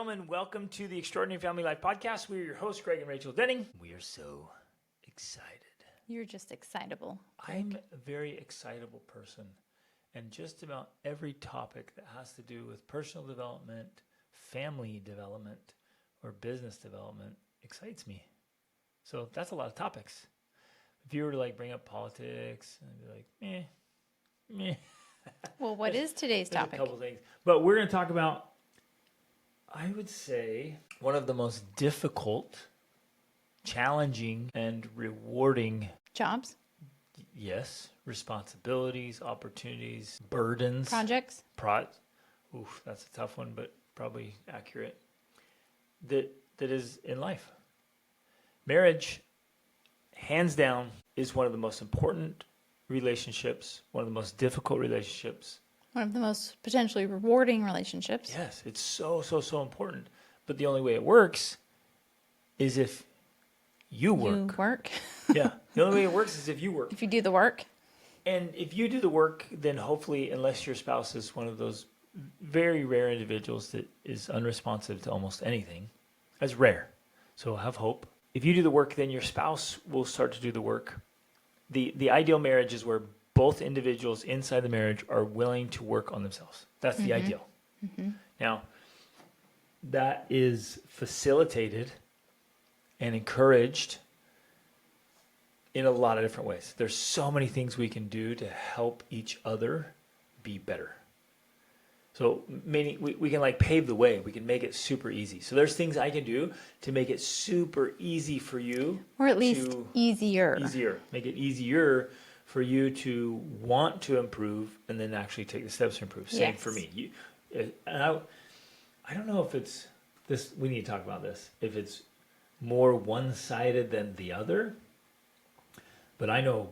gentlemen, welcome to the Extraordinary Family Life Podcast. We're your hosts, Greg and Rachel Denning. We are so excited. You're just excitable, Greg. I'm a very excitable person, and just about every topic that has to do with personal development, family development, or business development excites me. So that's a lot of topics. If you were to bring up politics, I'd be like, meh. Well, what is today's topic? A couple things. But we're going to talk about, I would say, one of the most difficult, challenging, and rewarding Jobs? Yes. Responsibilities, opportunities, burdens. Projects? Oof, that's a tough one, but probably accurate. That is in life. Marriage, hands down, is one of the most important relationships, one of the most difficult relationships. One of the most potentially rewarding relationships. Yes, it's so important. But the only way it works is if you work. You work. Yeah, the only way it works is if you work. If you do the work. And if you do the work, then hopefully, unless your spouse is one of those very rare individuals that is unresponsive to almost anything, that's rare. So have hope. If you do the work, then your spouse will start to do the work. The ideal marriage is where both individuals inside the marriage are willing to work on themselves. That's the ideal. Mm-hmm. Now, that is facilitated and encouraged in a lot of different ways. There's so many things we can do to help each other be better. So meaning we can pave the way. We can make it super easy. So there's things I can do to make it super easy for you. Or at least easier. Make it easier for you to want to improve and then actually take the steps to improve. Same for me. I don't know if it's this. We need to talk about this. If it's more one-sided than the other. But I know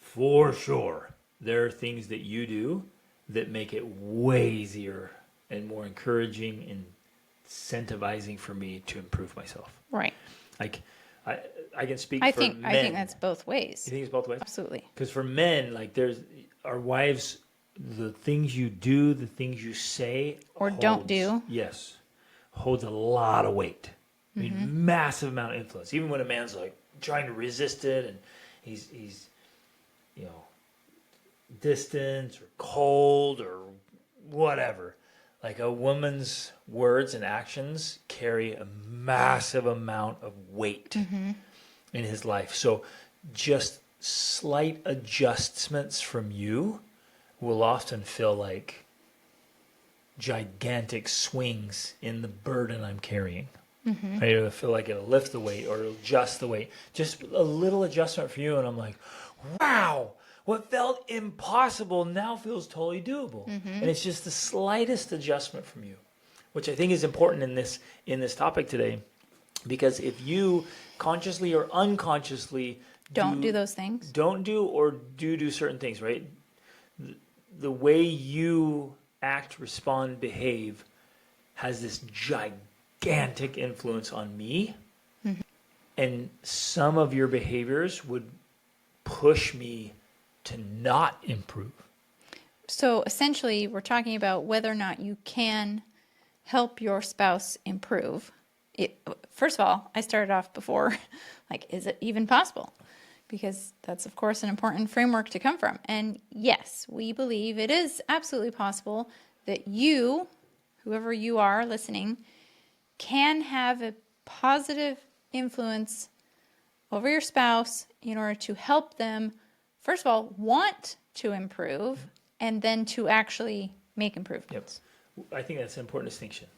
for sure there are things that you do that make it way easier and more encouraging and incentivizing for me to improve myself. Right. I can speak for men. I think that's both ways. You think it's both ways? Absolutely. Because for men, there's our wives, the things you do, the things you say or don't do. Yes. Holds a lot of weight. I mean, massive amount of influence. Even when a man's trying to resist it and he's distant or cold or whatever. A woman's words and actions carry a massive amount of weight in his life. So just slight adjustments from you will often feel like gigantic swings in the burden I'm carrying. Mm-hmm. I feel like it'll lift the weight or it'll adjust the weight. Just a little adjustment for you, and I'm like, wow, what felt impossible now feels totally doable. Mm-hmm. And it's just the slightest adjustment from you, which I think is important in this topic today, because if you consciously or unconsciously don't do those things, don't do or do certain things, right? The way you act, respond, behave has this gigantic influence on me. Mm-hmm. And some of your behaviors would push me to not improve. So essentially, we're talking about whether or not you can help your spouse improve. First of all, I started off before, is it even possible? Because that's, of course, an important framework to come from. And yes, we believe it is absolutely possible that you, whoever you are listening, can have a positive influence over your spouse in order to help them, first of all, want to improve, and then to actually make improvements. Yep. I think that's an important distinction.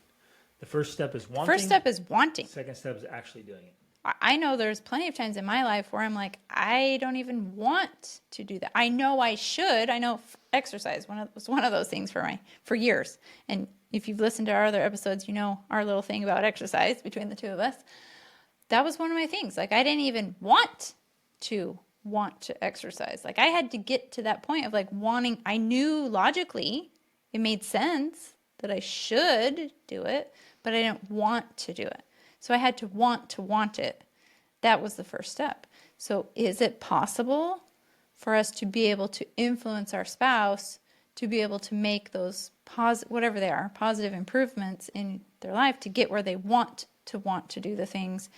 The first step is wanting. First step is wanting. Second step is actually doing it. I know there's plenty of times in my life where I'm I don't even want to do that. I know I should. I know exercise was one of those things for years. And if you've listened to our other episodes, you know our little thing about exercise between the two of us. That was one of my things. I didn't even want to exercise. I had to get to that point of wanting. I knew logically it made sense that I should do it, but I didn't want to do it. So I had to want it. That was the first step. So is it possible for us to be able to influence our spouse to be able to make those whatever they are, positive improvements in their life to get where they want to do the things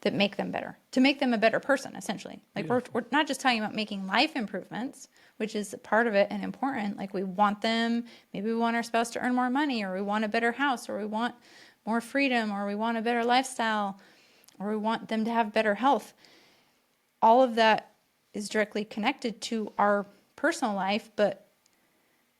that make them better, to make them a better person, essentially. Like we're not just talking about making life improvements, which is a part of it and important. Like we want them, maybe we want our spouse to earn more money, or we want a better house, or we want more freedom, or we want a better lifestyle, or we want them to have better health. All of that is directly connected to our personal life, but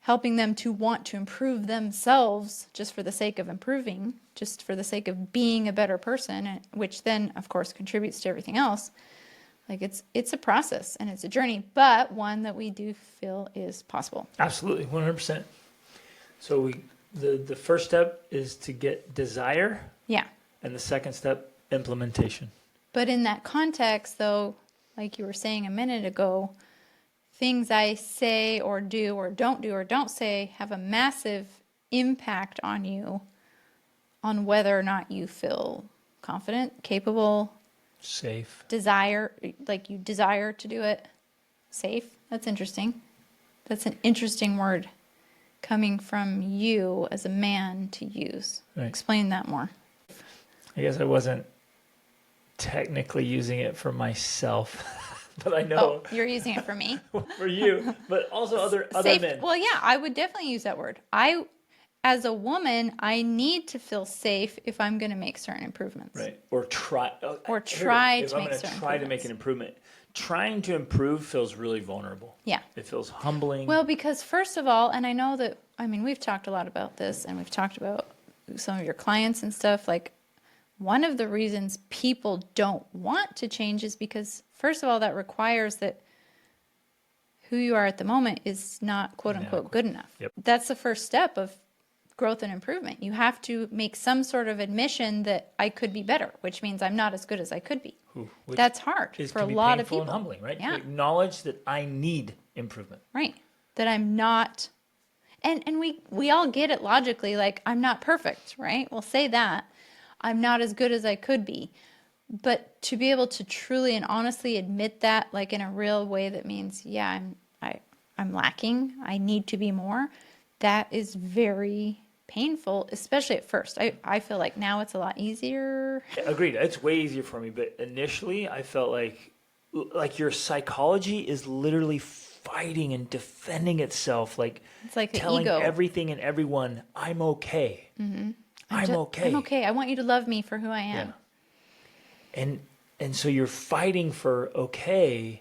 helping them to want to improve themselves just for the sake of improving, just for the sake of being a better person, which then, of course, contributes to everything else. Like it's a process and it's a journey, but one that we do feel is possible. Absolutely, 100%. So the first step is to get desire. Yeah. And the second step, implementation. But in that context, though, like you were saying a minute ago, things I say or don't say have a massive impact on you, on whether or not you feel confident, capable, safe, like you desire to do it. Safe. That's interesting. That's an interesting word coming from you as a man to use. Right. Explain that more. I guess I wasn't technically using it for myself. But I know you're using it for me. for you, but also other Safe. men. Well, yeah, I would definitely use that word. As a woman, I need to feel safe if I'm going to make certain improvements. Right. Or try. Or try if to I'm make going certain to try to make an improvement. Trying to improve feels really vulnerable. Yeah. It feels humbling. Well, because first of all, and I know that, we've talked a lot about this, and we've talked about some of your clients and stuff, like one of the reasons people don't want to change is because, first of all, that requires that who you are at the moment is not quote unquote good enough. Yep. That's the first step of growth and improvement. You have to make some sort of admission that I could be better, which means I'm not as good as I could be. That's hard for a lot of people. And humbling, right? Yeah. To acknowledge that I need improvement. Right. That I'm not, and we all get it logically, like I'm not perfect, right? We'll say that. I'm not as good as I could be. But to be able to truly and honestly admit that, like in a real way that means, yeah, I'm lacking, I need to be more, that is very painful, especially at first. I feel like now it's a lot easier. Agreed. It's way easier for me. But initially, I felt like your psychology is literally fighting and defending itself. Like it's like the telling ego. Everything and everyone, I'm okay. Mm-hmm. I'm okay. I'm okay. I want you to love me for who I am. Yeah. And so you're fighting for okay,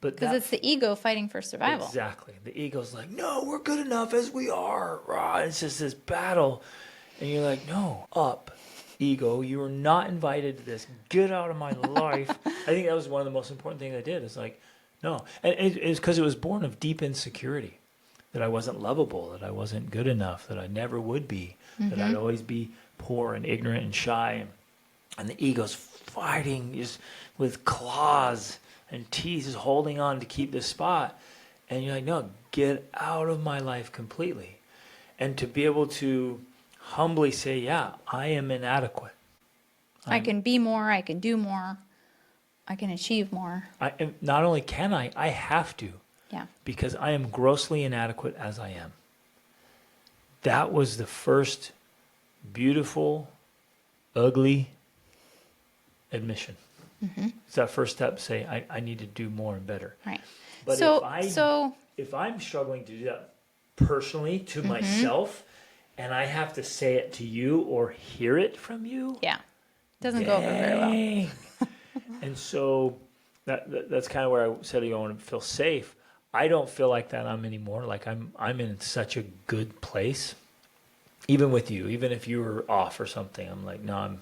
but because it's the ego fighting for survival. Exactly. The ego's like, no, we're good enough as we are. Rah. It's just this battle. And you're like, no, up, ego. You are not invited to this. Get out of my life. I think that was one of the most important things I did. It's like, no. And it's because it was born of deep insecurity. That I wasn't lovable, that I wasn't good enough, that I never would be, that I'd always be poor and ignorant and shy. And the ego's fighting just with claws and teeth, just holding on to keep this spot. And you're like, no, get out of my life completely. And to be able to humbly say, yeah, I am inadequate. I can be more, I can do more, I can achieve more. Not only can I have to. Yeah. Because I am grossly inadequate as I am. That was the first beautiful, ugly admission. Mm-hmm. It's that first step, say, I need to do more and better. Right. But if I'm struggling to do that personally to myself, and I have to say it to you or hear it from you. Yeah. Doesn't go over very well. And so that's kind of where I said I want to feel safe. I don't feel like that anymore. Like I'm in such a good place. Even with you, even if you were off or something, I'm like, no,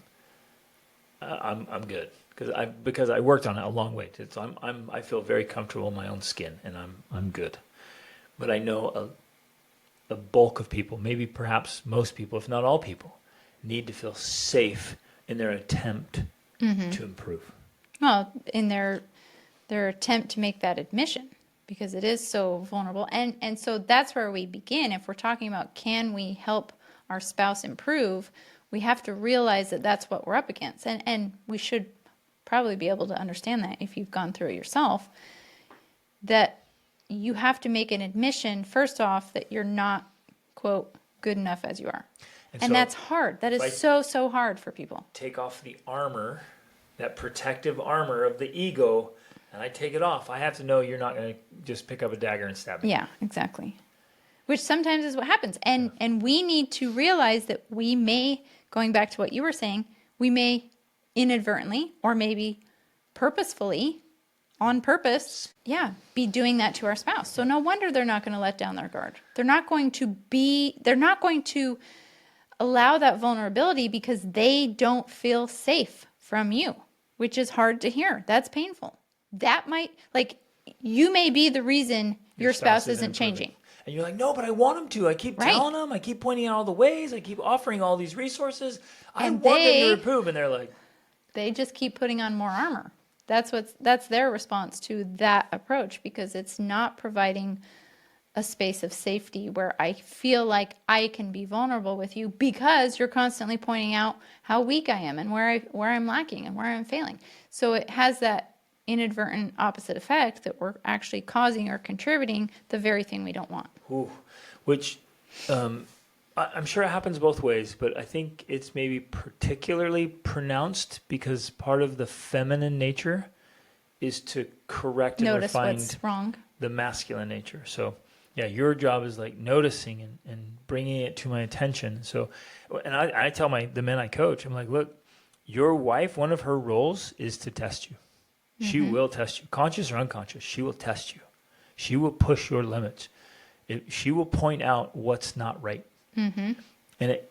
I'm good because I worked on it a long way. So I feel very comfortable in my own skin, and I'm good. But I know a bulk of people, maybe perhaps most people, if not all people, need to feel safe in their attempt to improve. Well, in their attempt to make that admission. Because it is so vulnerable. And so that's where we begin. If we're talking about can we help our spouse improve, we have to realize that that's what we're up against. And we should probably be able to understand that if you've gone through it yourself, that you have to make an admission, first off, that you're not, quote, good enough as you are. And so that's hard. That is so hard for people. take off the armor, that protective armor of the ego, and I take it off. I have to know you're not going to just pick up a dagger and stab me. Yeah, exactly. Which sometimes is what happens. And we need to realize that we may, going back to what you were saying, we may inadvertently or maybe purposefully, on purpose, be doing that to our spouse. So no wonder they're not going to let down their guard. They're not going to allow that vulnerability because they don't feel safe from you, which is hard to hear. That's painful. That might, like, you may be the reason your spouse isn't changing. And you're like, no, but I want them to. I keep telling them. I keep pointing out all the ways. I keep offering all these resources. I want them to improve. And they're like, they just keep putting on more armor. That's their response to that approach, because it's not providing a space of safety where I feel like I can be vulnerable with you, because you're constantly pointing out how weak I am and where I'm lacking and where I'm failing. So it has that inadvertent opposite effect that we're actually causing or contributing the very thing we don't want. Ooh, which I'm sure it happens both ways, but I think it's maybe particularly pronounced because part of the feminine nature is to correct and Notice refine what's wrong. The masculine nature. So yeah, your job is like noticing and bringing it to my attention. So, and I tell the men I coach, I'm like, look, your wife, one of her roles is to test you. She will test you, conscious or unconscious. She will test you. She will push your limits. She will point out what's not right. And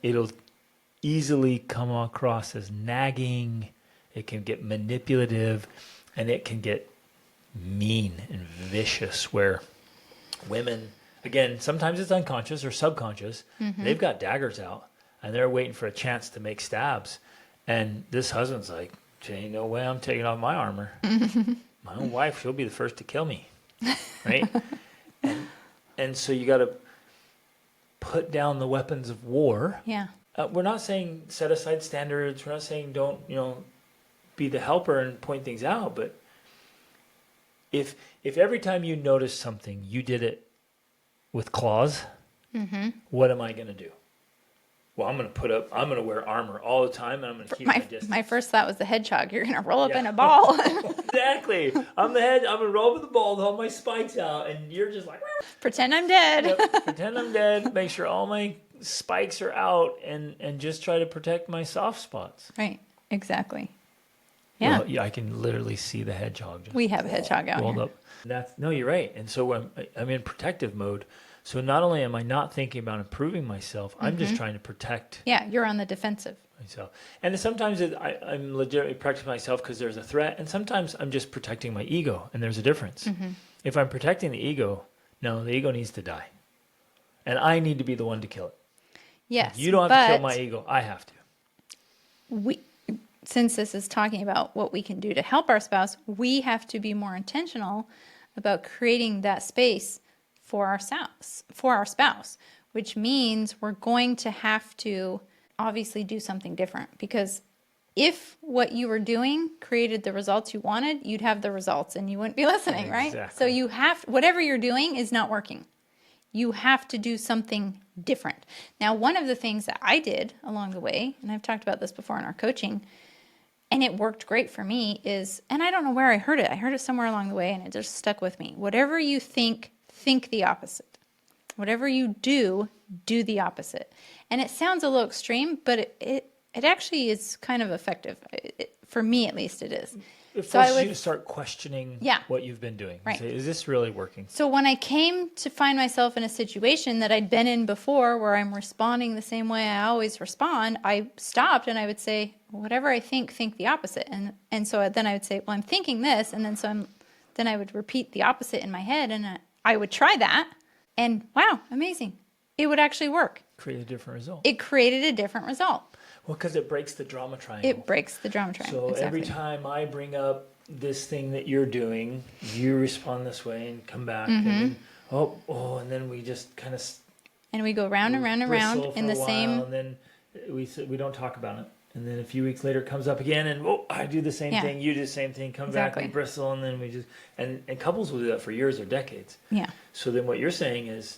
it'll easily come across as nagging. It can get manipulative, and it can get mean and vicious, where women, again, sometimes it's unconscious or subconscious. They've got daggers out, and they're waiting for a chance to make stabs. And this husband's like, there ain't no way I'm taking off my armor. My own wife, she'll be the first to kill me, right? and so you got to put down the weapons of war. Yeah. We're not saying set aside standards. We're not saying don't, be the helper and point things out. But if every time you notice something, you did it with claws, what am I going to do? Well, I'm going to wear armor all the time, and I'm going to keep my distance. My first thought was the hedgehog. You're going to roll up in a ball. Exactly. I'm going to roll with the ball with all my spikes out, and you're just like... Pretend I'm dead. Yep. Pretend I'm dead. Make sure all my spikes are out, and just try to protect my soft spots. Right. Exactly. Yeah. Well, I can literally see the hedgehog. We have a hedgehog out rolled here. Up. No, you're right. And so I'm in protective mode. So not only am I not thinking about improving myself, I'm just trying to protect. Yeah, you're on the defensive. Myself. And sometimes I'm legitimately protecting myself because there's a threat, and sometimes I'm just protecting my ego, and there's a difference. If I'm protecting the ego, no, the ego needs to die. And I need to be the one to kill it. Yes. You don't have to kill my ego. I have to. Since this is talking about what we can do to help our spouse, we have to be more intentional about creating that space for our spouse, which means we're going to have to obviously do something different, because if what you were doing created the results you wanted, you'd have the results and you wouldn't be listening, right? So you have, whatever you're doing is not working. You have to do something different. Now, one of the things that I did along the way, and I've talked about this before in our coaching, and it worked great for me, is, and I don't know where I heard it. I heard it somewhere along the way, and it just stuck with me. Whatever you think the opposite. Whatever you do the opposite. And it sounds a little extreme, but it actually is kind of effective. For me, at least, it is. It forces you to start questioning what you've been doing. Right. Say, is this really working? So when I came to find myself in a situation that I'd been in before, where I'm responding the same way I always respond, I stopped and I would say, whatever I think the opposite. And so then I would say, well, I'm thinking this, and then I would repeat the opposite in my head, and I would try that, and wow, amazing. It would actually work. Create a different result. It created a different result. Well, because it breaks the drama triangle. It breaks the drama triangle. So every time I bring up this thing that you're doing, you respond this way and come back. And then, and then we just kind of... And we go round and round and round in the same... And then we don't talk about it. And then a few weeks later it comes up again, and I do the same thing, you do the same thing, come back, we bristle, and then we just... And couples will do that for years or decades. Yeah. So then what you're saying is,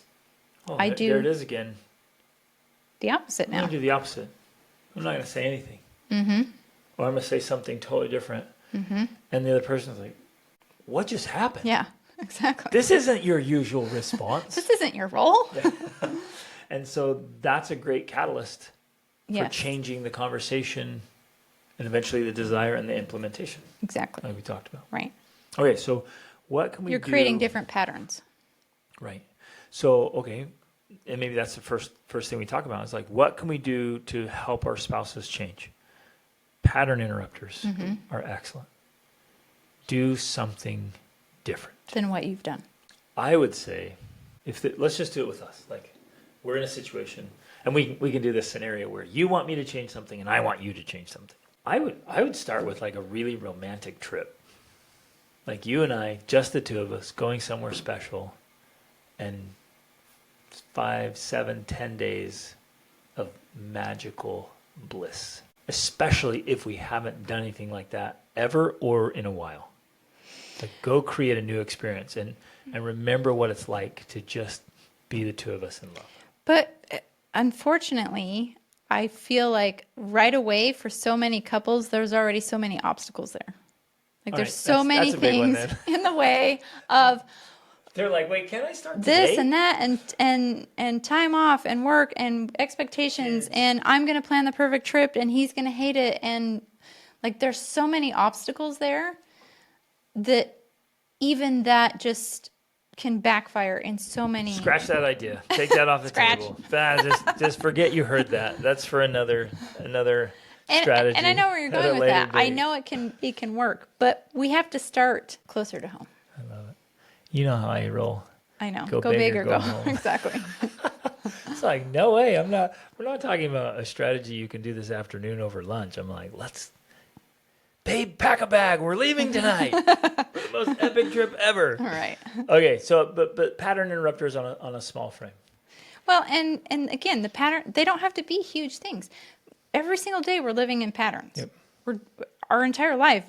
there it is again. the opposite I'm now. going to do the opposite. I'm not going to say anything. Or I'm going to say something totally different. And the other person's like, what just happened? Yeah, exactly. This isn't your usual response. This isn't your role. And so that's a great catalyst for Yes, changing the conversation and eventually the desire and the implementation, exactly. like we talked about. Right. Okay, so what can we do? You're creating different patterns. Right. So, okay, and maybe that's the first thing we talk about is like, what can we do to help our spouses change? Pattern interrupters are excellent. Do something different. Than what you've done. I would say, let's just do it with us. Like, we're in a situation, and we can do this scenario where you want me to change something, and I want you to change something. I would start with like a really romantic trip, like you and I, just the two of us, going somewhere special, and 5, 7, 10 days of magical bliss. Especially if we haven't done anything like that ever or in a while. Like, go create a new experience and remember what it's like to just be the two of us in love. But unfortunately, I feel like right away for so many couples, there's already so many obstacles there. Like, All there's right, so many that's a big one things in the way of They're like, wait, can I start this today? and that and time off and work and expectations and I'm going to plan the perfect trip and he's going to hate it. And like, there's so many obstacles there that even that just can backfire in so many. Scratch that idea. Take that off the Scratch. table. Just forget you heard that. That's for another strategy. And I know where you're at a going with later that. I date. know it can work, but we have to start closer to home. You know how I roll. I know. Go Go big big or or go go. home. Exactly. It's like, no way. We're not talking about a strategy you can do this afternoon over lunch. I'm like, babe, pack a bag. We're leaving tonight. For the most epic trip ever. All right. Okay, so but pattern interrupters on a small frame. Well, and again, the pattern, they don't have to be huge things. Every single day we're living in patterns. Yep. Our entire life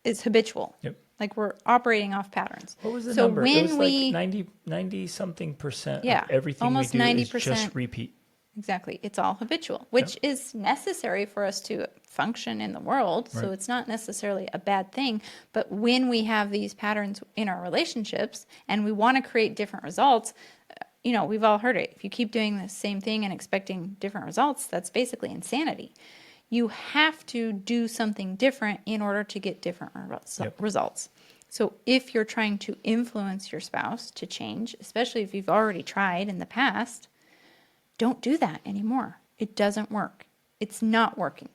is habitual. Yep. Like, we're operating off patterns. What was the so number? When It was we, like 90 something percent Yeah, of everything almost we do is 90%. just repeat. Exactly. It's all habitual, which is necessary for us to function in the world. So Right. it's not necessarily a bad thing. But when we have these patterns in our relationships and we want to create different results, we've all heard it. If you keep doing the same thing and expecting different results, that's basically insanity. You have to do something different in order to get different results. So if you're trying to influence your spouse to change, especially if you've already tried in the past, don't do that anymore. It doesn't work. It's not working.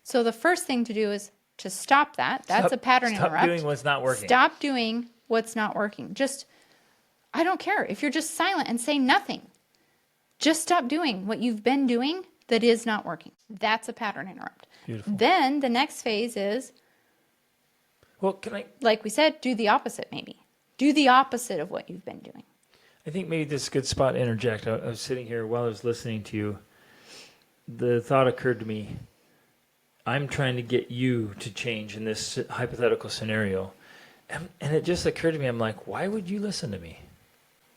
So the first thing to do is to stop that. That's a pattern interrupt. Stop doing what's not working. Stop doing what's not working. I don't care if you're just silent and say nothing. Just stop doing what you've been doing that is not working. That's a pattern interrupt. Beautiful. Then the next phase is, Well, can I? like we said, do the opposite maybe. Do the opposite of what you've been doing. I think maybe this is a good spot to interject. I was sitting here while I was listening to you. The thought occurred to me. I'm trying to get you to change in this hypothetical scenario. And it just occurred to me, I'm like, why would you listen to me?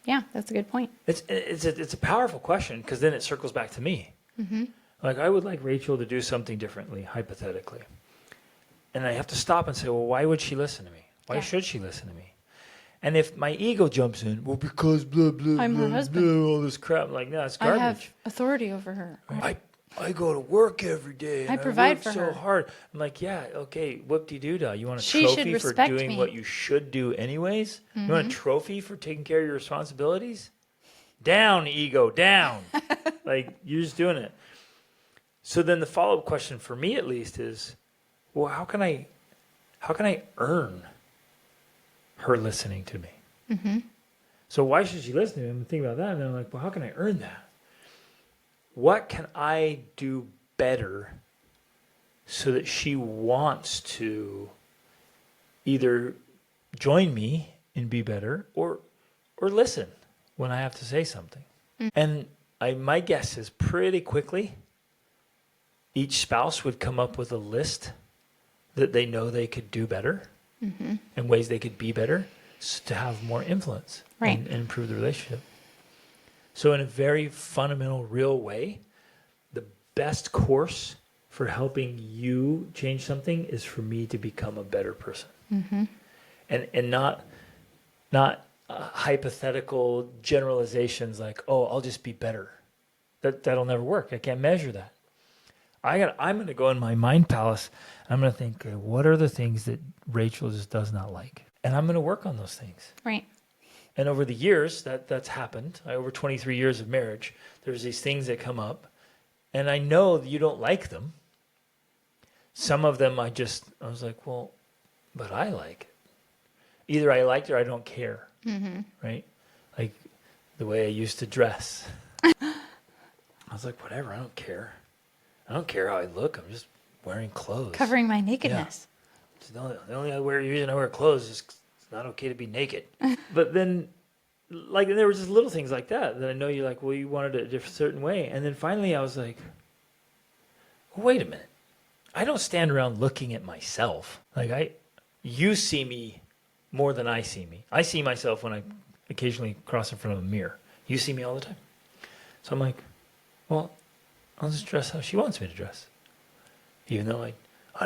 Yeah, that's a good point. It's a powerful question because then it circles back to me. Mm-hmm. Like, I would like Rachel to do something differently, hypothetically. And I have to stop and say, well, why would she listen to me? Why should she listen to me? And if my ego jumps in, well, because blah, blah, I'm her blah, husband. blah, all this crap. I'm like, no, it's I garbage. have authority over her. I go to work every day. And I provide work for so her. hard. I'm like, yeah, okay, whoop-de-doo-dah. You want a She should trophy for respect doing me. what you should do anyways? Mm-hmm. You want a trophy for taking care of your responsibilities? Down, ego, down. Like, you're just doing it. So then the follow-up question for me at least is, well, how can I earn her listening to me? Mm-hmm. So why should she listen to me? I'm thinking about that, and then I'm like, well, how can I earn that? What can I do better so that she wants to either join me and be better or listen when I have to say something? And my guess is pretty quickly each spouse would come up with a list that they know they could do better and ways they could be better to have more influence Right. and improve the relationship. So in a very fundamental, real way, the best course for helping you change something is for me to become a better person. And not hypothetical generalizations like, oh, I'll just be better. That'll never work. I can't measure that. I'm going to go in my mind palace. I'm going to think, okay, what are the things that Rachel just does not like? And I'm going to work on those things. Right. And over the years, that's happened. Over 23 years of marriage, there's these things that come up. And I know that you don't like them. Some of them I was like, well, but I like it. Either I liked it or I don't care. Right? Like the way I used to dress. I was like, whatever, I don't care. I don't care how I look. I'm just wearing clothes. Covering my nakedness. Yeah. The only reason I wear clothes is 'cause it's not okay to be naked. But then, like, there were just little things like that I know you're like, well, you wanted it a certain way. And then finally I was like, well, wait a minute. I don't stand around looking at myself. Like, you see me more than I see me. I see myself when I occasionally cross in front of a mirror. You see me all the time. So I'm like, well, I'll just dress how she wants me to dress. Even though I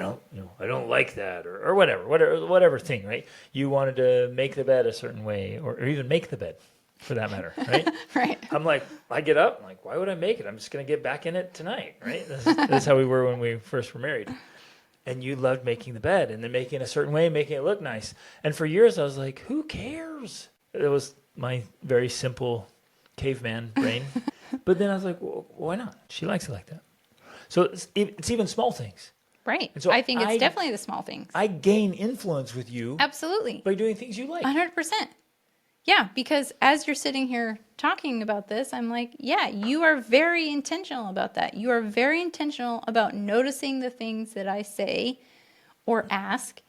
don't like that or whatever thing, right? You wanted to make the bed a certain way or even make the bed for that matter, right? Right. I'm like, I get up, I'm like, why would I make it? I'm just going to get back in it tonight, right? That's how we were when we first were married. And you loved making the bed and then making it a certain way, making it look nice. And for years I was like, who cares? It was my very simple caveman brain. But then I was like, well, why not? She likes it like that. So it's even small things. Right. And so I think it's definitely the small things. I gain influence with you. Absolutely. By doing things you like. 100%. Yeah, because as you're sitting here talking about this, I'm like, yeah, you are very intentional about that. You are very intentional about noticing the things that I say or ask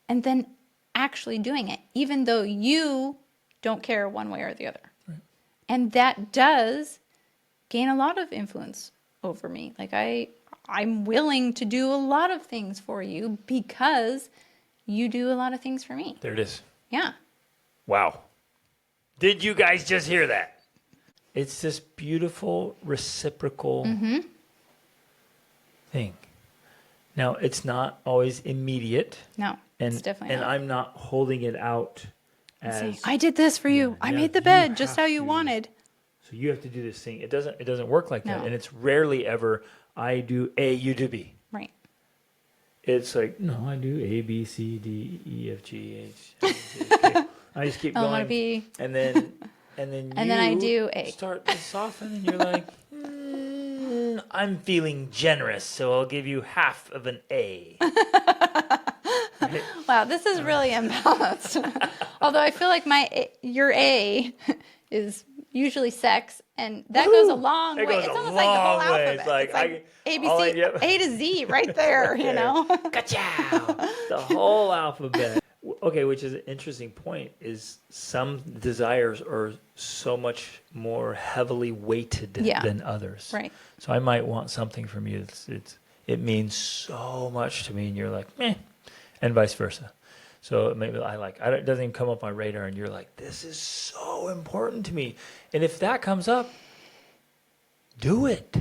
and then actually doing it, even though you don't care one way or the other. Right. And that does gain a lot of influence over me. Like I'm willing to do a lot of things for you because you do a lot of things for me. There it is. Yeah. Wow. Did you guys just hear that? It's this beautiful reciprocal thing. Now, it's not always immediate. No, it's definitely not. And I'm not holding it out as saying, I did this for you. I made the bed just how you wanted. So you have to do this thing. It doesn't work like that. No. And it's rarely ever I do A, you do B. Right. It's like, no, I do A, B, C, D, E, F, G, H, I, J, K. I just keep going. B. And then and then I do A. Start to soften and you're like, I'm feeling generous, so I'll give you half of an A. Right? Wow, this is really imbalanced. Although I feel like your A is usually sex, and that goes a long way. It's almost like the whole alphabet. It's like A, B, C, A to Z right there, you know? Ka-chow! The whole alphabet. Okay, which is an interesting point, is some desires are so much more heavily weighted than others. Right. So I might want something from you. It means so much to me, and you're like, meh, and vice versa. So maybe it doesn't even come up my radar, and you're like, this is so important to me. And if that comes up, do it.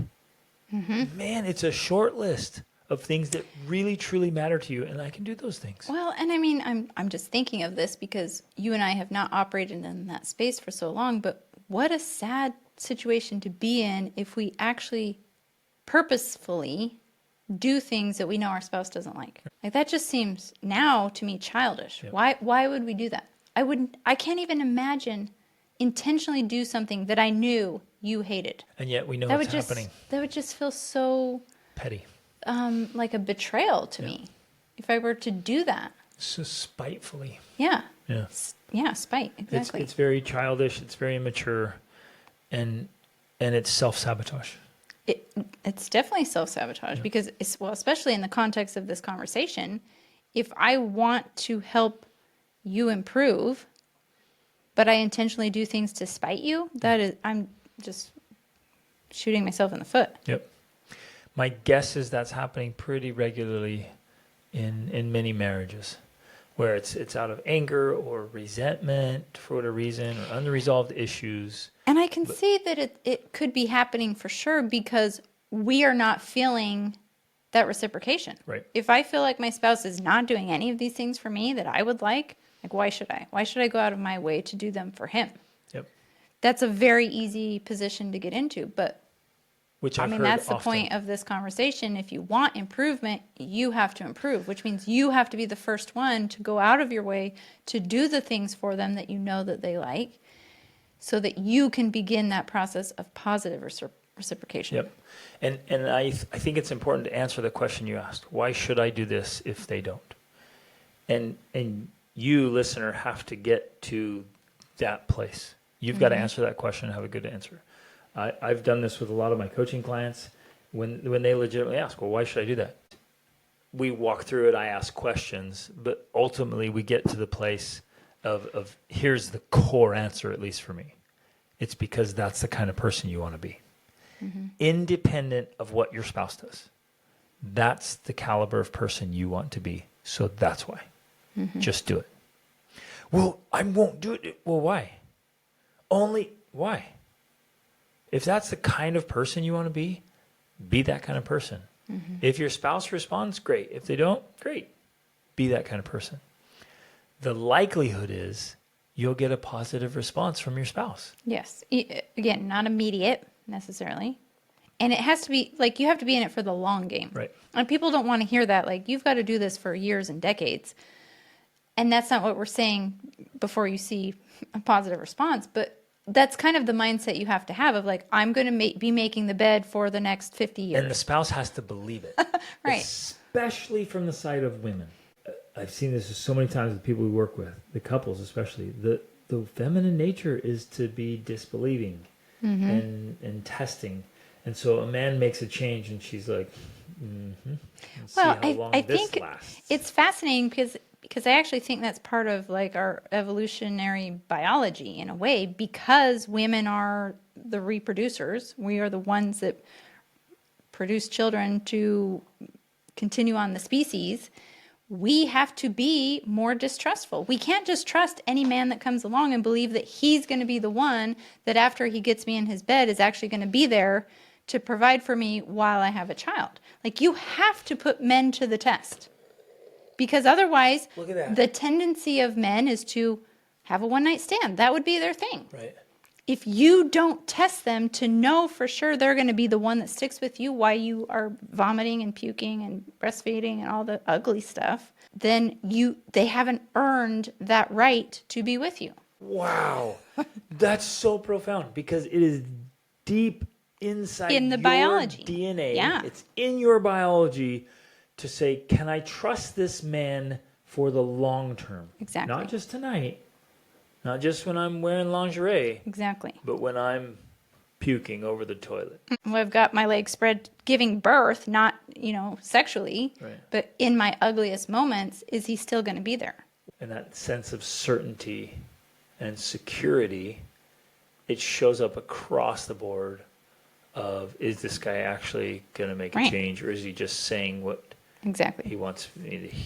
Mm-hmm. Man, it's a short list of things that really, truly matter to you, and I can do those things. Well, and I mean, I'm just thinking of this because you and I have not operated in that space for so long, but what a sad situation to be in if we actually purposefully do things that we know our spouse doesn't like. Like that just seems now to me childish. Yep. Why would we do that? I can't even imagine intentionally do something that I knew you hated. And yet we know it's happening. That would just feel so petty. Like a betrayal to me if I were to do that. So spitefully. Yeah. Yeah. Yeah, spite. Exactly. It's very childish. It's very immature, and it's self-sabotage. It's definitely self-sabotage because especially in the context of this conversation, if I want to help you improve, but I intentionally do things to spite you, I'm just shooting myself in the foot. Yep. My guess is that's happening pretty regularly in many marriages where it's out of anger or resentment for whatever reason or unresolved issues. And I can see that it could be happening for sure because we are not feeling that reciprocation. Right. If I feel like my spouse is not doing any of these things for me that I would like, why should I? Why should I go out of my way to do them for him? Yep. That's a very easy position to get into, but Which I I've mean, heard that's the often. point of this conversation. If you want improvement, you have to improve, which means you have to be the first one to go out of your way to do the things for them that you know that they like so that you can begin that process of positive reciprocation. Yep. And I think it's important to answer the question you asked. Why should I do this if they don't? And you, listener, have to get to that place. You've got to answer that question and have a good answer. I've done this with a lot of my coaching clients when they legitimately ask, well, why should I do that? We walk through it, I ask questions, but ultimately we get to the place of here's the core answer, at least for me. It's because that's the kind of person you want to be. Independent of what your spouse does. That's the caliber of person you want to be. So that's why. Just do it. Well, I won't do it. Well, why? Only why? If that's the kind of person you want to be that kind of person. If your spouse responds, great. If they don't, great. Be that kind of person. The likelihood is you'll get a positive response from your spouse. Yes. Again, not immediate necessarily. And it has to be like you have to be in it for the long game. Right. And people don't want to hear that. Like you've got to do this for years and decades. And that's not what we're saying before you see a positive response. But that's kind of the mindset you have to have of like, I'm going to be making the bed for the next 50 years. And the spouse has to believe it. Right. Especially from the side of women. I've seen this so many times with people we work with, the couples especially. The feminine nature is to be disbelieving and testing. And so a man makes a change and she's like, Well, see how long I this think lasts. it's fascinating because I actually think that's part of like our evolutionary biology in a way, because women are the reproducers. We are the ones that produce children to continue on the species. We have to be more distrustful. We can't just trust any man that comes along and believe that he's going to be the one that after he gets me in his bed is actually going to be there to provide for me while I have a child. Like you have to put men to the test. Because otherwise, Look at that. the tendency of men is to have a one-night stand. That would be their thing. Right. If you don't test them to know for sure they're going to be the one that sticks with you while you are vomiting and puking and breastfeeding and all the ugly stuff, then they haven't earned that right to be with you. Wow. That's so profound because it is deep inside In the your biology. DNA. Yeah. It's in your biology to say, can I trust this man for the long term? Exactly. Not just tonight, not just when I'm wearing lingerie, Exactly. but when I'm puking over the toilet. Well, I've got my legs spread giving birth, not, sexually, Right. but in my ugliest moments, is he still going to be there? And that sense of certainty and security, it shows up across the board of, is this guy actually going to make a Right. change, or is he just saying what Exactly. he wants,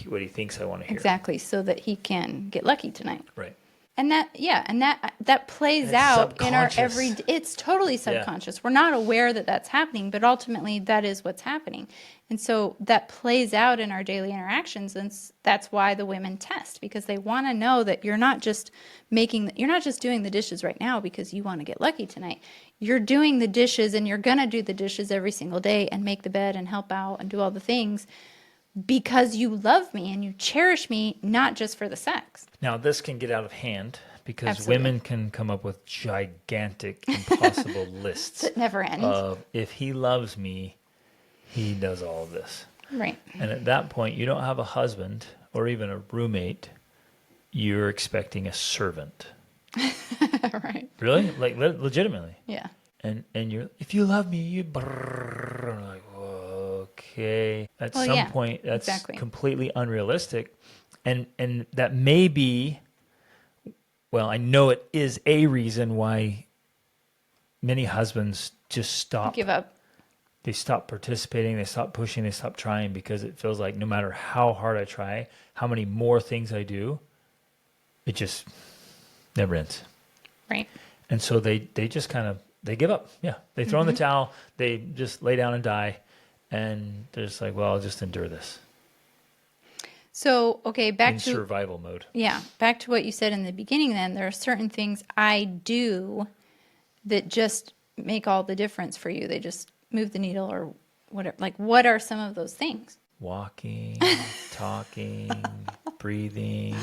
what he thinks I want to hear? Exactly. So that he can get lucky tonight. Right. And that plays It's out in our subconscious. it's totally subconscious. We're not aware that that's happening, but ultimately that is what's happening. And so that plays out in our daily interactions. And that's why the women test, because they want to know that you're not just doing the dishes right now because you want to get lucky tonight. You're doing the dishes and you're going to do the dishes every single day and make the bed and help out and do all the things because you love me and you cherish me, not just for the sex. Now, this can get out of hand because Absolutely. women can come up with gigantic, impossible lists That never end. of, if he loves me, he does all of this. Right. And at that point, you don't have a husband or even a roommate. You're expecting a servant. Right. Really? Like, legitimately. Yeah. And you're, if you love me, you brrr. I'm like, okay. At Well, some yeah, point, that's exactly. completely unrealistic. And that may be, well, I know it is a reason why many husbands just stop Give up. they stop participating, they stop pushing, they stop trying, because it feels like no matter how hard I try, how many more things I do, it just never ends. Right. And so they just kind of, they give up. Yeah. They throw in the towel, they just lay down and die. And they're just like, well, I'll just endure this. So, okay, In survival mode. Yeah, back to what you said in the beginning then. There are certain things I do that just make all the difference for you. They just move the needle or whatever. Like, what are some of those things? Walking, talking, breathing,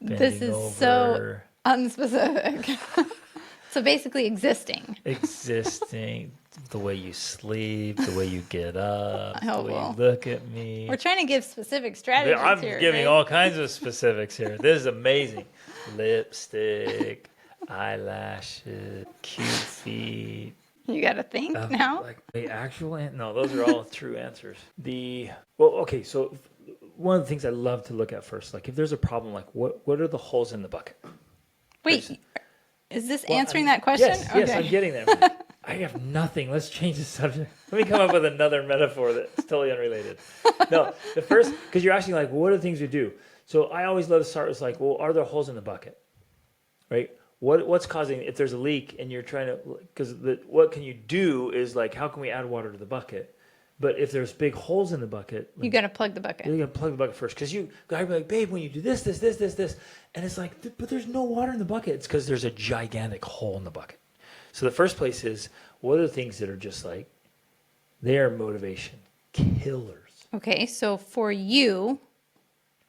This bending is so over, unspecific. So basically existing. existing, the way you sleep, the way you get up, Oh, the way well. you look at me. We're trying to give specific strategies I'm here. giving Dave. all kinds of specifics here. This is amazing. Lipstick, eyelashes, cute feet. You got to think now. Like the actual no, those are all true answers. Okay, so one of the things I love to look at first, like if there's a problem, like what are the holes in the bucket? Wait, is this answering that question? Yes, yes, I'm getting there. I have nothing. Let's change the subject. Let me come up with another metaphor that's totally unrelated. No, the first, because you're asking like, what are the things we do? So I always love to start with like, well, are there holes in the bucket? Right? What's causing, if there's a leak and you're trying to, because what can you do is like, how can we add water to the bucket? But if there's big holes in the bucket, You got to plug the bucket. you got to plug the bucket first, because you gotta be like, babe, when you do this, and it's like, but there's no water in the bucket. It's because there's a gigantic hole in the bucket. So the first place is, what are the things that are just like, they are motivation killers. Okay, so for you,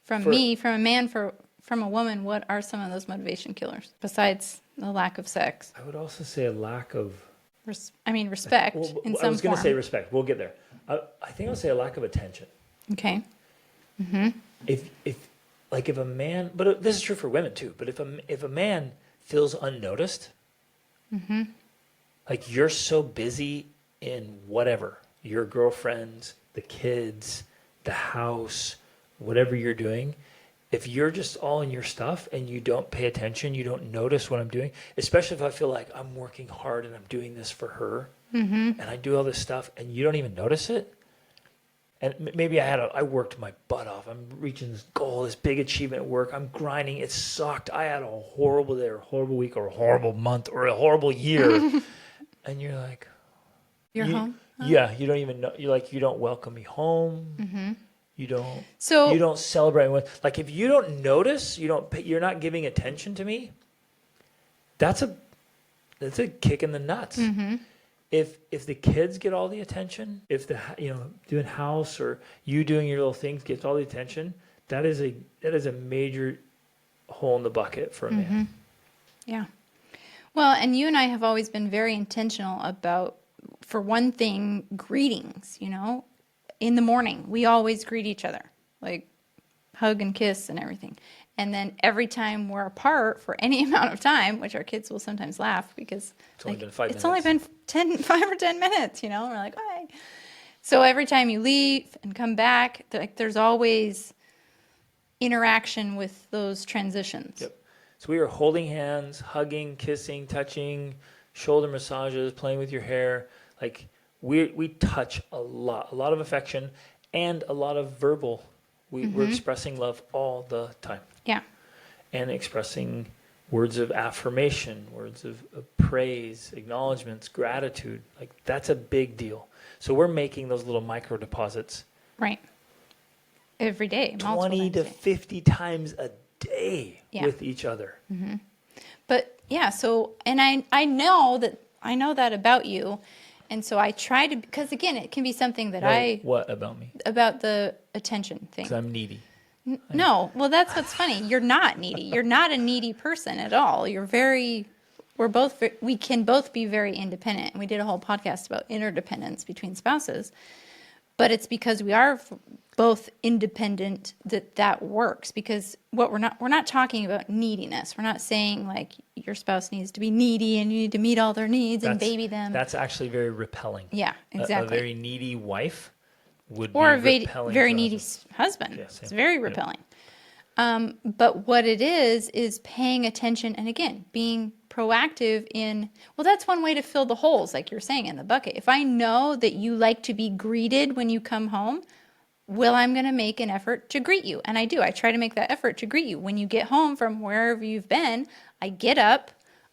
from me, from a man, from a woman, what are some of those motivation killers besides the lack of sex? I would also say a lack of, respect in some I was going form. to say respect. We'll get there. I think I'll say a lack of attention. Okay. If a man, but this is true for women too. But if a man feels unnoticed, like you're so busy in whatever, your girlfriends, the kids, the house, whatever you're doing, if you're just all in your stuff and you don't pay attention, you don't notice what I'm doing, especially if I feel like I'm working hard and I'm doing this for her, and I do all this stuff and you don't even notice it. And maybe I worked my butt off. I'm reaching this goal, this big achievement at work. I'm grinding. It sucked. I had a horrible day or a horrible week or a horrible month or a horrible year. And you're like, You're home? Yeah, you don't even know. You're like, you don't welcome me home. You don't. So you don't celebrate with, like, if you don't notice, you're not giving attention to me. That's a kick in the nuts. If the kids get all the attention, if doing house or you doing your little things gets all the attention, that is a major hole in the bucket for a man. Yeah. Well, and you and I have always been very intentional about, for one thing, greetings, in the morning. We always greet each other, like hug and kiss and everything. And then every time we're apart for any amount of time, which our kids will sometimes laugh because It's only been 5 minutes. It's only been 5 or 10 minutes, we're like, bye. So every time you leave and come back, there's always interaction with those transitions. Yep. So we are holding hands, hugging, kissing, touching, shoulder massages, playing with your hair. Like we touch a lot of affection and a lot of verbal. We're expressing love all the time. Yeah. And expressing words of affirmation, words of praise, acknowledgments, gratitude. Like that's a big deal. So we're making those little micro deposits. Right. Every day. 20 to 50 times a day with each other. But yeah, so, and I know that about you. And so I try to, because again, it can be something that What about me? About the attention thing. Because I'm needy. No, well, that's what's funny. You're not needy. You're not a needy person at all. We can both be very independent. We did a whole podcast about interdependence between spouses, but it's because we are both independent that works. Because we're not talking about neediness. We're not saying like your spouse needs to be needy and you need to meet all their needs and baby them. That's actually very repelling. Yeah, exactly. A very needy wife would or be a repelling very to needy husband. Yeah, it's very repelling. But what it is paying attention and again, being proactive in, well, that's one way to fill the holes, like you're saying, in the bucket. If I know that you like to be greeted when you come home, well, I'm going to make an effort to greet you. And I do. I try to make that effort to greet you. When you get home from wherever you've been, I get up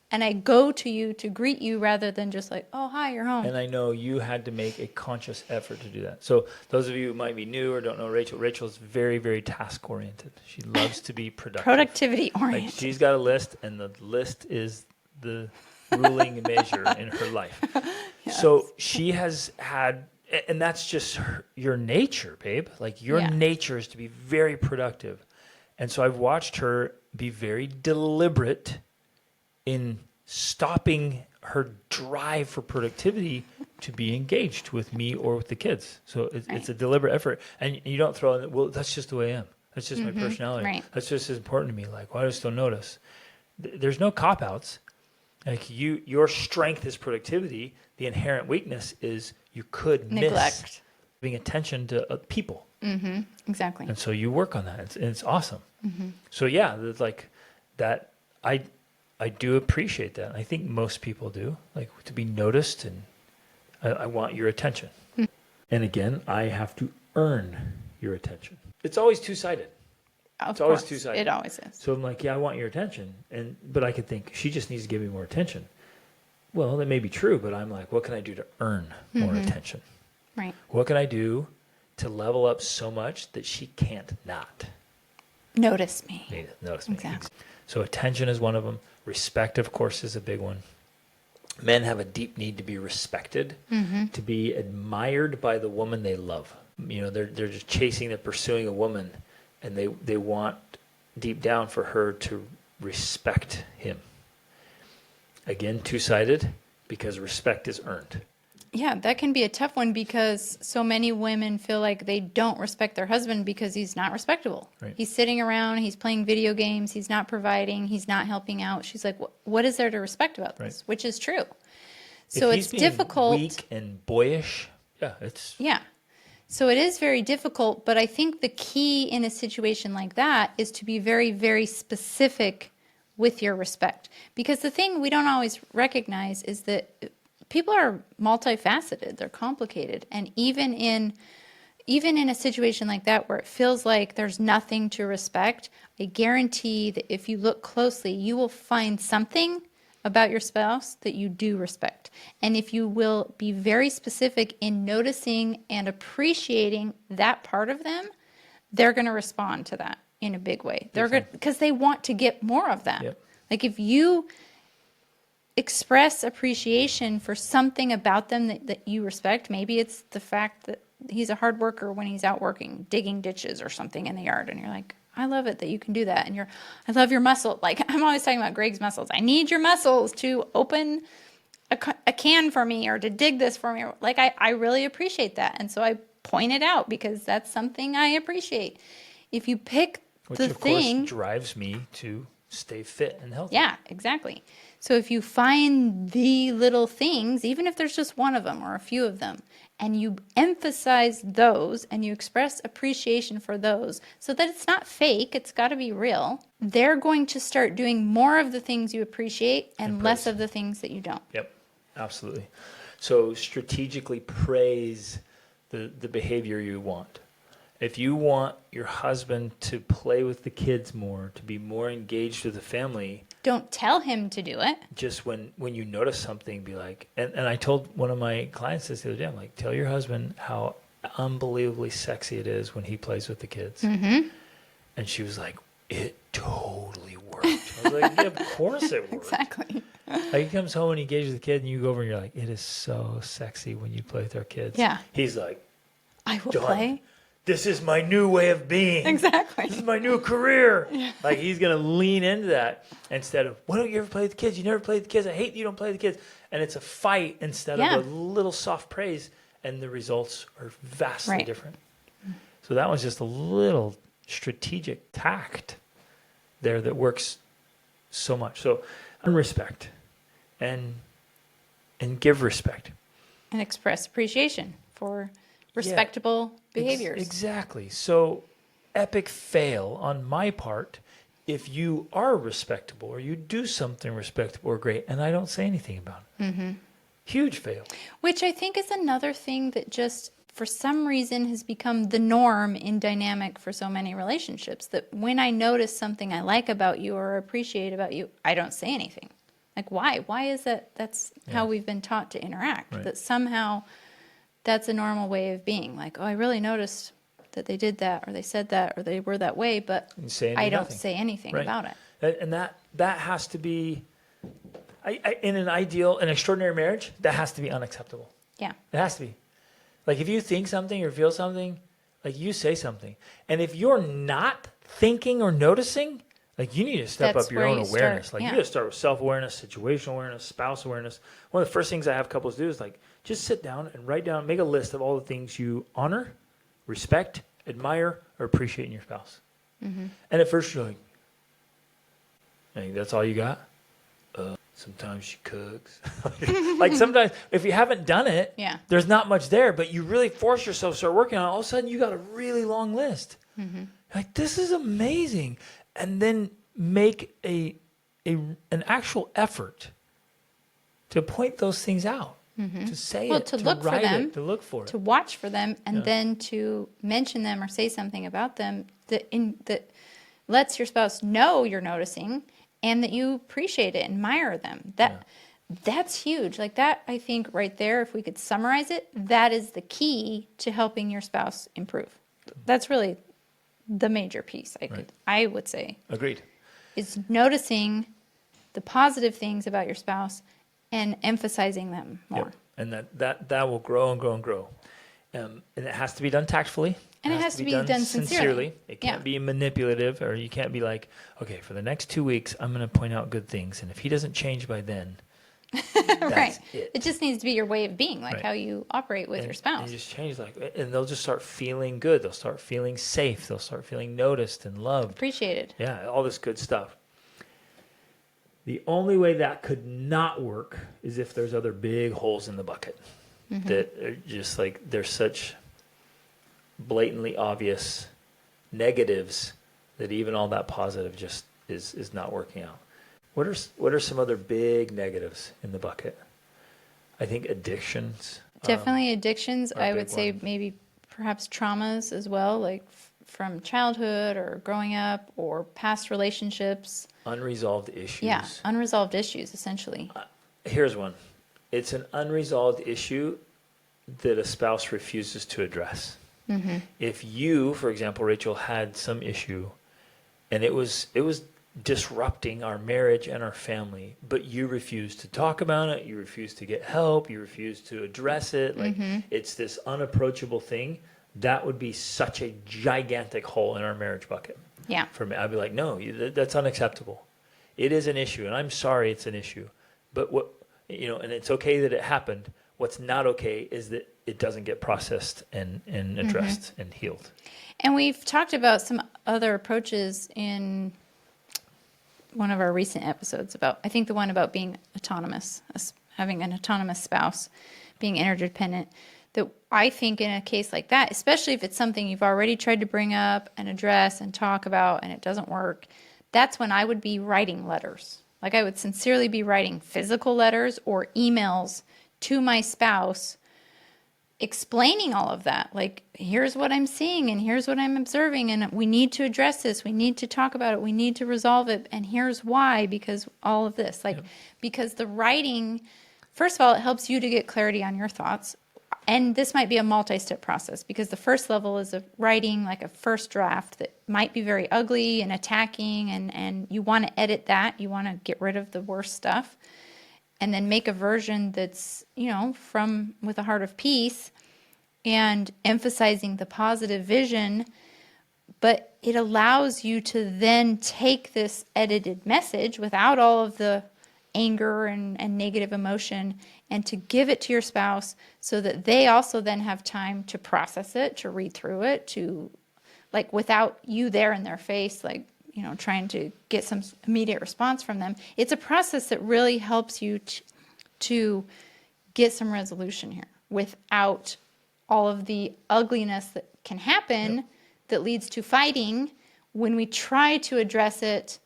and I go to you to greet you rather than just like, oh, hi, you're home. And I know you had to make a conscious effort to do that. So those of you who might be new or don't know Rachel's very, very task oriented. She loves to be productive. Productivity oriented. Like she's got a list, and the list is the ruling measure in her life. Yes. So she has had, and that's just your nature, babe. Like your nature is to be very productive. And so I've watched her be very deliberate in stopping her drive for productivity to be engaged with me or with the kids. So it's a deliberate effort. And you don't throw in, well, that's just the way I am. That's just my personality. Right. That's just as important to me. Like, well, I just don't notice. There's no cop-outs. Like your strength is productivity. The inherent weakness is you could Neglect. miss giving attention to people. Mm-hmm. Exactly. And so you work on that. It's awesome. Mm-hmm. So yeah, it's like that. I do appreciate that. I think most people do, like to be noticed, and I want your attention. Mm-hmm. And again, I have to earn your attention. It's always two-sided. It's always two-sided. It always is. So I'm like, yeah, I want your attention, but I could think she just needs to give me more attention. Well, that may be true, but I'm like, what can I do to earn more attention? Right. What can I do to level up so much that she can't not Notice me. notice me? Exactly. So attention is one of them. Respect, of course, is a big one. Men have a deep need to be respected, to be admired by the woman they love. You know, they're just chasing, they're pursuing a woman, and they want deep down for her to respect him. Again, two-sided, because respect is earned. Yeah, that can be a tough one because so many women feel like they don't respect their husband because he's not respectable. Right. He's sitting around, he's playing video games, he's not providing, he's not helping out. She's like, what is there to respect about this? Which is true. So if it's he's being difficult. weak and boyish, it's... Yeah. So it is very difficult, but I think the key in a situation like that is to be very, very specific with your respect. Because the thing we don't always recognize is that people are multifaceted, they're complicated. And even in a situation like that where it feels like there's nothing to respect, I guarantee that if you look closely, you will find something about your spouse that you do respect. And if you will be very specific in noticing and appreciating that part of them, they're going to respond to that in a big way. They're going because they want to get more of that. Yep. Like if you express appreciation for something about them that you respect, maybe it's the fact that he's a hard worker when he's out working, digging ditches or something in the yard, and you're like, I love it that you can do that. And I love your muscle. Like I'm always talking about Greg's muscles. I need your muscles to open a can for me or to dig this for me. Like I really appreciate that. And so I point it out because that's something I appreciate. If you pick Which the of thing, course drives me to stay fit and healthy. yeah, exactly. So if you find the little things, even if there's just one of them or a few of them, and you emphasize those and you express appreciation for those so that it's not fake, it's got to be real, they're going to start doing more of the things you appreciate and less of the things that you don't. Yep, absolutely. So strategically praise the behavior you want. If you want your husband to play with the kids more, to be more engaged with the family, don't tell him to do it. just when you notice something, be like, and I told one of my clients this the other day, I'm like, tell your husband how unbelievably sexy it is when he plays with the kids. Mm-hmm. And she was like, it totally worked. I was like, yeah, of course it worked. Exactly. Like he comes home and he engages the kid and you go over and you're like, it is so sexy when you play with our kids. Yeah. He's like, I will done. play. This is my new way of being. Exactly. This is my new career. Yeah. Like he's going to lean into that instead of, why don't you ever play with the kids? You never play with the kids. I hate you don't play with the kids. And it's a fight instead of a little soft praise. And the results are vastly different. So that was just a little strategic tact there that works so much. So respect and give respect. And express appreciation for respectable behaviors. Exactly. So epic fail on my part if you are respectable or you do something respectable or great and I don't say anything about it. Mm-hmm. Huge fail. Which I think is another thing that just for some reason has become the norm in dynamic for so many relationships, that when I notice something I like about you or appreciate about you, I don't say anything. Like, why? Why is that? That's how we've been taught to interact. Right. That somehow that's a normal way of being. Like, oh, I really noticed that they did that or they said that or they were that way, but I don't say anything about it. And that has to be, in an extraordinary marriage, that has to be unacceptable. Yeah. It has to be. Like, if you think something or feel something, like, you say something. And if you're not thinking or noticing, like, you need to step That's up your where own you awareness. start, Like, you got to start with self-awareness, situational awareness, spouse awareness. One of the first things I have couples do is, like, just sit down and write down, make a list of all the things you honor, respect, admire, or appreciate in your spouse. Mm-hmm. And at first you're like, hey, that's all you got? Sometimes she cooks. Like, sometimes if you haven't done it, there's not much there, but you really force yourself to start working on it. All of a sudden you got a really long list. Mm-hmm. Like, this is amazing. And then make an actual effort to point those things out, to say it, to look write for them, it, to look for it, to watch for them, and then to mention them or say something about them that lets your spouse know you're noticing and that you appreciate it, admire them. That's huge. Like, that, I think right there, if we could summarize it, that is the key to helping your spouse improve. That's really the major piece, I would say. Agreed. Is noticing the positive things about your spouse and emphasizing them more. Yep. And that will grow and grow and grow. And it has to be done tactfully. And it has to be done sincerely. It can't be manipulative, or you can't be like, okay, for the next 2 weeks, I'm going to point out good things. And if he doesn't change by then, that's it. It just needs to be your way of being, like how you operate with your spouse. And you just change, and they'll just start feeling good. They'll start feeling safe. They'll start feeling noticed and loved. Appreciated. Yeah, all this good stuff. The only way that could not work is if there's other big holes in the bucket that are just like, there's such blatantly obvious negatives that even all that positive just is not working out. What are some other big negatives in the bucket? I think addictions. Definitely addictions. I would say one. maybe perhaps traumas as well, like from childhood or growing up or past relationships. Unresolved issues. Yeah, unresolved issues, essentially. Here's one. It's an unresolved issue that a spouse refuses to address. Mm-hmm. If you, for example, Rachel, had some issue and it was disrupting our marriage and our family, but you refused to talk about it, you refused to get help, you refused to address it, like it's this unapproachable thing, that would be such a gigantic hole in our marriage bucket. Yeah. For me, I'd be like, no, that's unacceptable. It is an issue, and I'm sorry it's an issue. But and it's okay that it happened. What's not okay is that it doesn't get processed and addressed and healed. And we've talked about some other approaches in one of our recent episodes about, I think the one about being autonomous, having an autonomous spouse, being interdependent, that I think in a case like that, especially if it's something you've already tried to bring up and address and talk about and it doesn't work, that's when I would be writing letters. Like, I would sincerely be writing physical letters or emails to my spouse explaining all of that. Like, here's what I'm seeing and here's what I'm observing, and we need to address this. We need to talk about it. We need to resolve it. And here's why, because all of this. Because the writing, first of all, it helps you to get clarity on your thoughts. And this might be a multi-step process, because the first level is of writing like a first draft that might be very ugly and attacking, and you want to edit that. You want to get rid of the worst stuff and then make a version that's, from with a heart of peace and emphasizing the positive vision. But it allows you to then take this edited message without all of the anger and negative emotion, and to give it to your spouse so that they also then have time to process it, to read through it, to, like, without you there in their face, like, trying to get some immediate response from them. It's a process that really helps you to get some resolution here without all of the ugliness that can happen that leads to fighting when we try to address it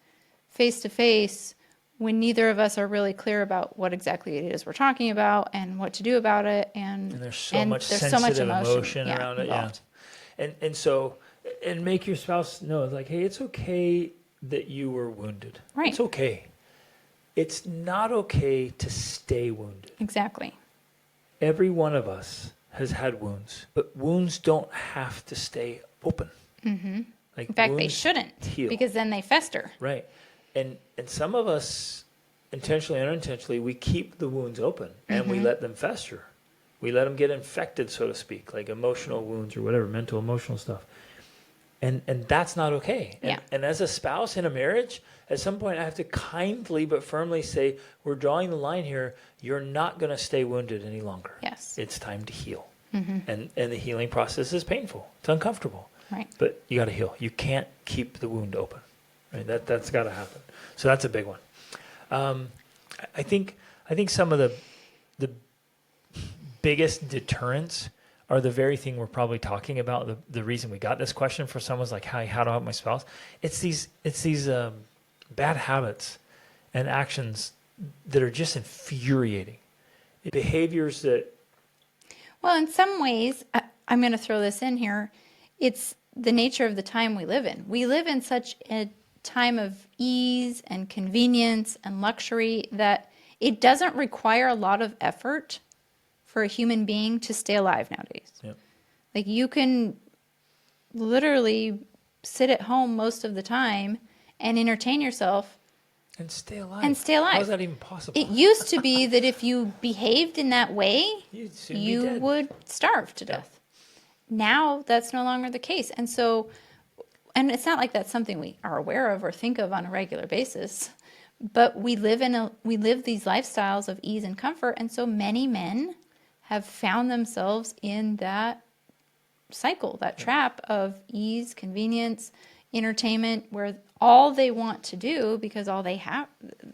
face to face, when neither of us are really clear about what exactly it is we're talking about and what to do about it, and there's so much sensitive emotion around it, involved. and so make your spouse know, like, hey, it's okay that you were wounded. Right. It's okay. It's not okay to stay wounded. Exactly. Every one of us has had wounds, but wounds don't have to stay open. Mm-hmm. Like, In fact, they wounds shouldn't, heal. because then they fester. Right. And some of us, intentionally or unintentionally, we keep the wounds open and we let them fester. We let them get infected, so to speak, like emotional wounds or whatever, mental, emotional stuff. And that's not okay. And as a spouse in a marriage, at some point I have to kindly but firmly say, we're drawing the line here. You're not going to stay wounded any longer. Yes. It's time to heal. And the healing process is painful. It's uncomfortable. Right. But you got to heal. You can't keep the wound open. Right? That's got to happen. So that's a big one. I think some of the biggest deterrents are the very thing we're probably talking about. The reason we got this question for someone's like, how do I help my spouse? It's these bad habits and actions that are just infuriating. Behaviors that. Well, in some ways, I'm going to throw this in here. It's the nature of the time we live in. We live in such a time of ease and convenience and luxury that it doesn't require a lot of effort for a human being to stay alive nowadays. Yep. Like, you can literally sit at home most of the time and entertain yourself And stay alive. How is that even possible? It used to be that if you behaved in that way, You'd soon be you dead. would starve to death. Now that's no longer the case. And so, and it's not like that's something we are aware of or think of on a regular basis, but we live these lifestyles of ease and comfort. And so many men have found themselves in that cycle, that trap of ease, convenience, entertainment, where all they want to do, because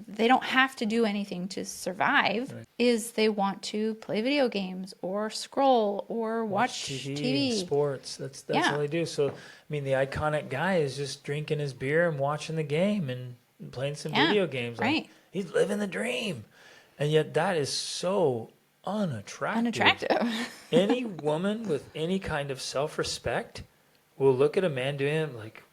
they don't have to do anything to survive, is they want to play video games or scroll or watch TV. Sports. That's Yeah. all they do. So, I mean, the iconic guy is just drinking his beer and watching the game and playing some video games. Like, Right. he's living the dream. And yet that is so unattractive. Any woman with any kind of self-respect will look at a man doing it like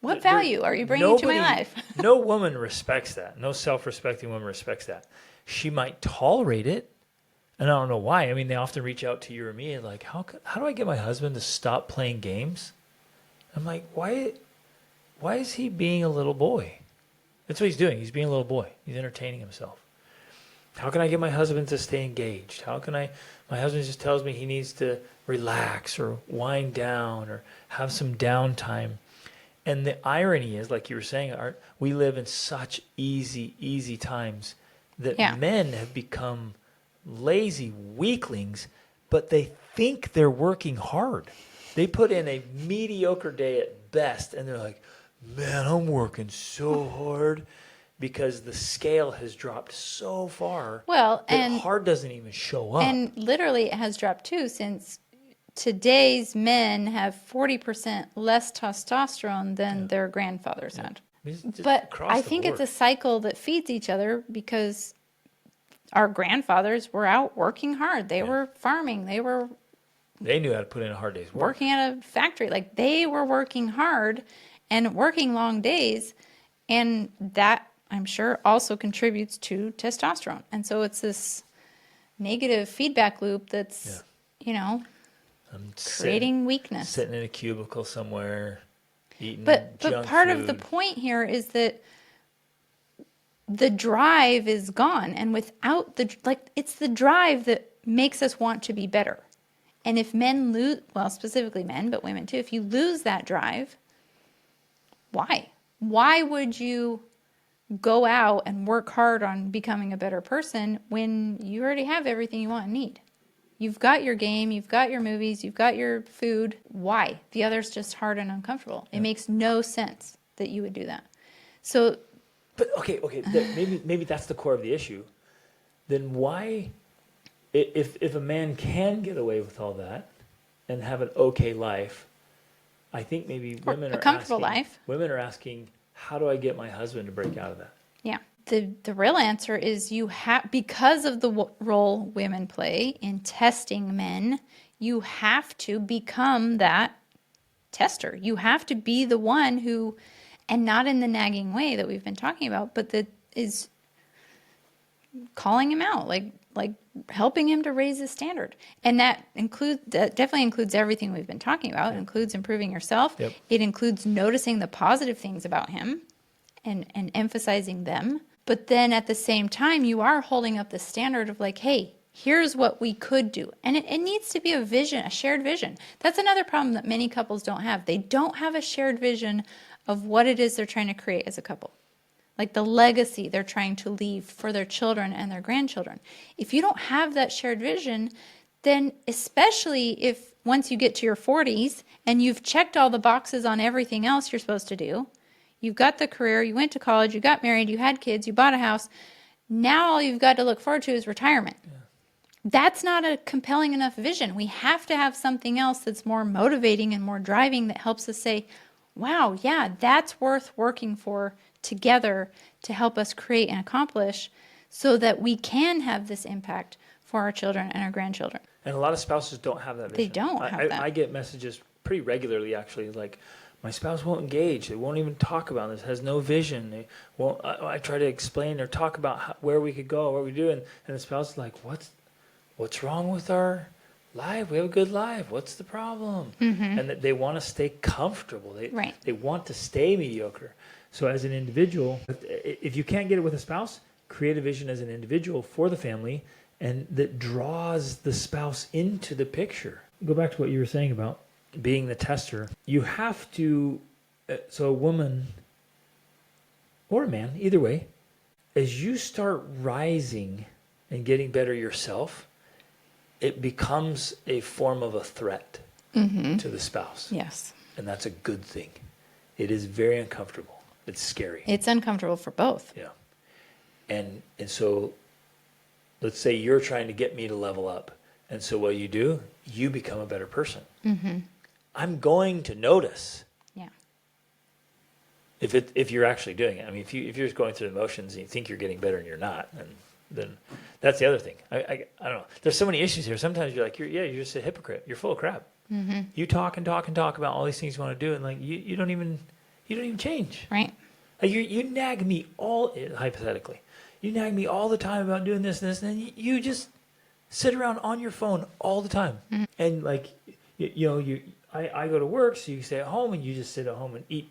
What value are you bringing to my life? No woman respects that. No self-respecting woman respects that. She might tolerate it, and I don't know why. I mean, they often reach out to you or me and like, how do I get my husband to stop playing games? I'm like, why is he being a little boy? That's what he's doing. He's being a little boy. He's entertaining himself. How can I get my husband to stay engaged? My husband just tells me he needs to relax or wind down or have some downtime. And the irony is, like you were saying, Art, we live in such easy times that men have become lazy weaklings, but they think they're working hard. They put in a mediocre day at best, and they're like, man, I'm working so hard, because the scale has dropped so far that hard doesn't even show up. And literally it has dropped too, since today's men have 40% less testosterone than their grandfathers had. But I think it's a cycle that feeds each other, because our grandfathers were out working hard. They were farming. They knew how to put in a hard day's work. Working at a factory. Like, they were working hard and working long days. And that, I'm sure, also contributes to testosterone. And so it's this negative feedback loop that's, creating weakness. Sitting in a cubicle somewhere, eating But junk part food. of the point here is that the drive is gone. And without it's the drive that makes us want to be better. And if men lose, well, specifically men, but women too, if you lose that drive, why? Why would you go out and work hard on becoming a better person when you already have everything you want and need? You've got your game, you've got your movies, you've got your food. Why? The other's just hard and uncomfortable. It makes no sense that you would do that. So, but okay, maybe that's the core of the issue. Then why, if a man can get away with all that and have an okay life, I think maybe Or women a are comfortable asking, life. women are asking, how do I get my husband to break out of that? Yeah. The real answer is you have, because of the role women play in testing men, you have to become that tester. You have to be the one who, and not in the nagging way that we've been talking about, but that is calling him out, like helping him to raise his standard. And that definitely includes everything we've been talking about. It includes improving yourself. Yep. It includes noticing the positive things about him and emphasizing them. But then at the same time, you are holding up the standard of like, hey, here's what we could do. And it needs to be a vision, a shared vision. That's another problem that many couples don't have. They don't have a shared vision of what it is they're trying to create as a couple. Like the legacy they're trying to leave for their children and their grandchildren. If you don't have that shared vision, then especially if once you get to your 40s and you've checked all the boxes on everything else you're supposed to do, you've got the career, you went to college, you got married, you had kids, you bought a house. Now all you've got to look forward to is retirement. Yeah. That's not a compelling enough vision. We have to have something else that's more motivating and more driving that helps us say, wow, yeah, that's worth working for together to help us create and accomplish so that we can have this impact for our children and our grandchildren. And a lot of spouses don't have that vision. They don't have that. I get messages pretty regularly, actually, like, my spouse won't engage. They won't even talk about this. Has no vision. They won't. I try to explain or talk about where we could go, what we do, and the spouse is like, "What's wrong with our life? We have a good life. What's the problem?" Mm-hmm. And they want to stay comfortable. They want to stay mediocre. So as an individual, if you can't get it with a spouse, create a vision as an individual for the family, and that draws the spouse into the picture. Go back to what you were saying about being the tester. You have to, so a woman or a man, either way, as you start rising and getting better yourself, it becomes a form of a threat to the spouse. Yes. And that's a good thing. It is very uncomfortable. It's scary. It's uncomfortable for both. Yeah. And so let's say you're trying to get me to level up. And so what you do, you become a better person. Mm-hmm. I'm going to notice. Yeah. If you're actually doing it. I mean, if you're just going through the motions and you think you're getting better and you're not, then that's the other thing. I don't know. There's so many issues here. Sometimes you're like, you're just a hypocrite. You're full of crap. Mm-hmm. You talk and talk and talk about all these things you want to do, and like you don't even change. Right. Like you nag me hypothetically. You nag me all the time about doing this and this, and then you just sit around on your phone all the time. Mm-hmm. And like I go to work, so you stay at home and you just sit at home and eat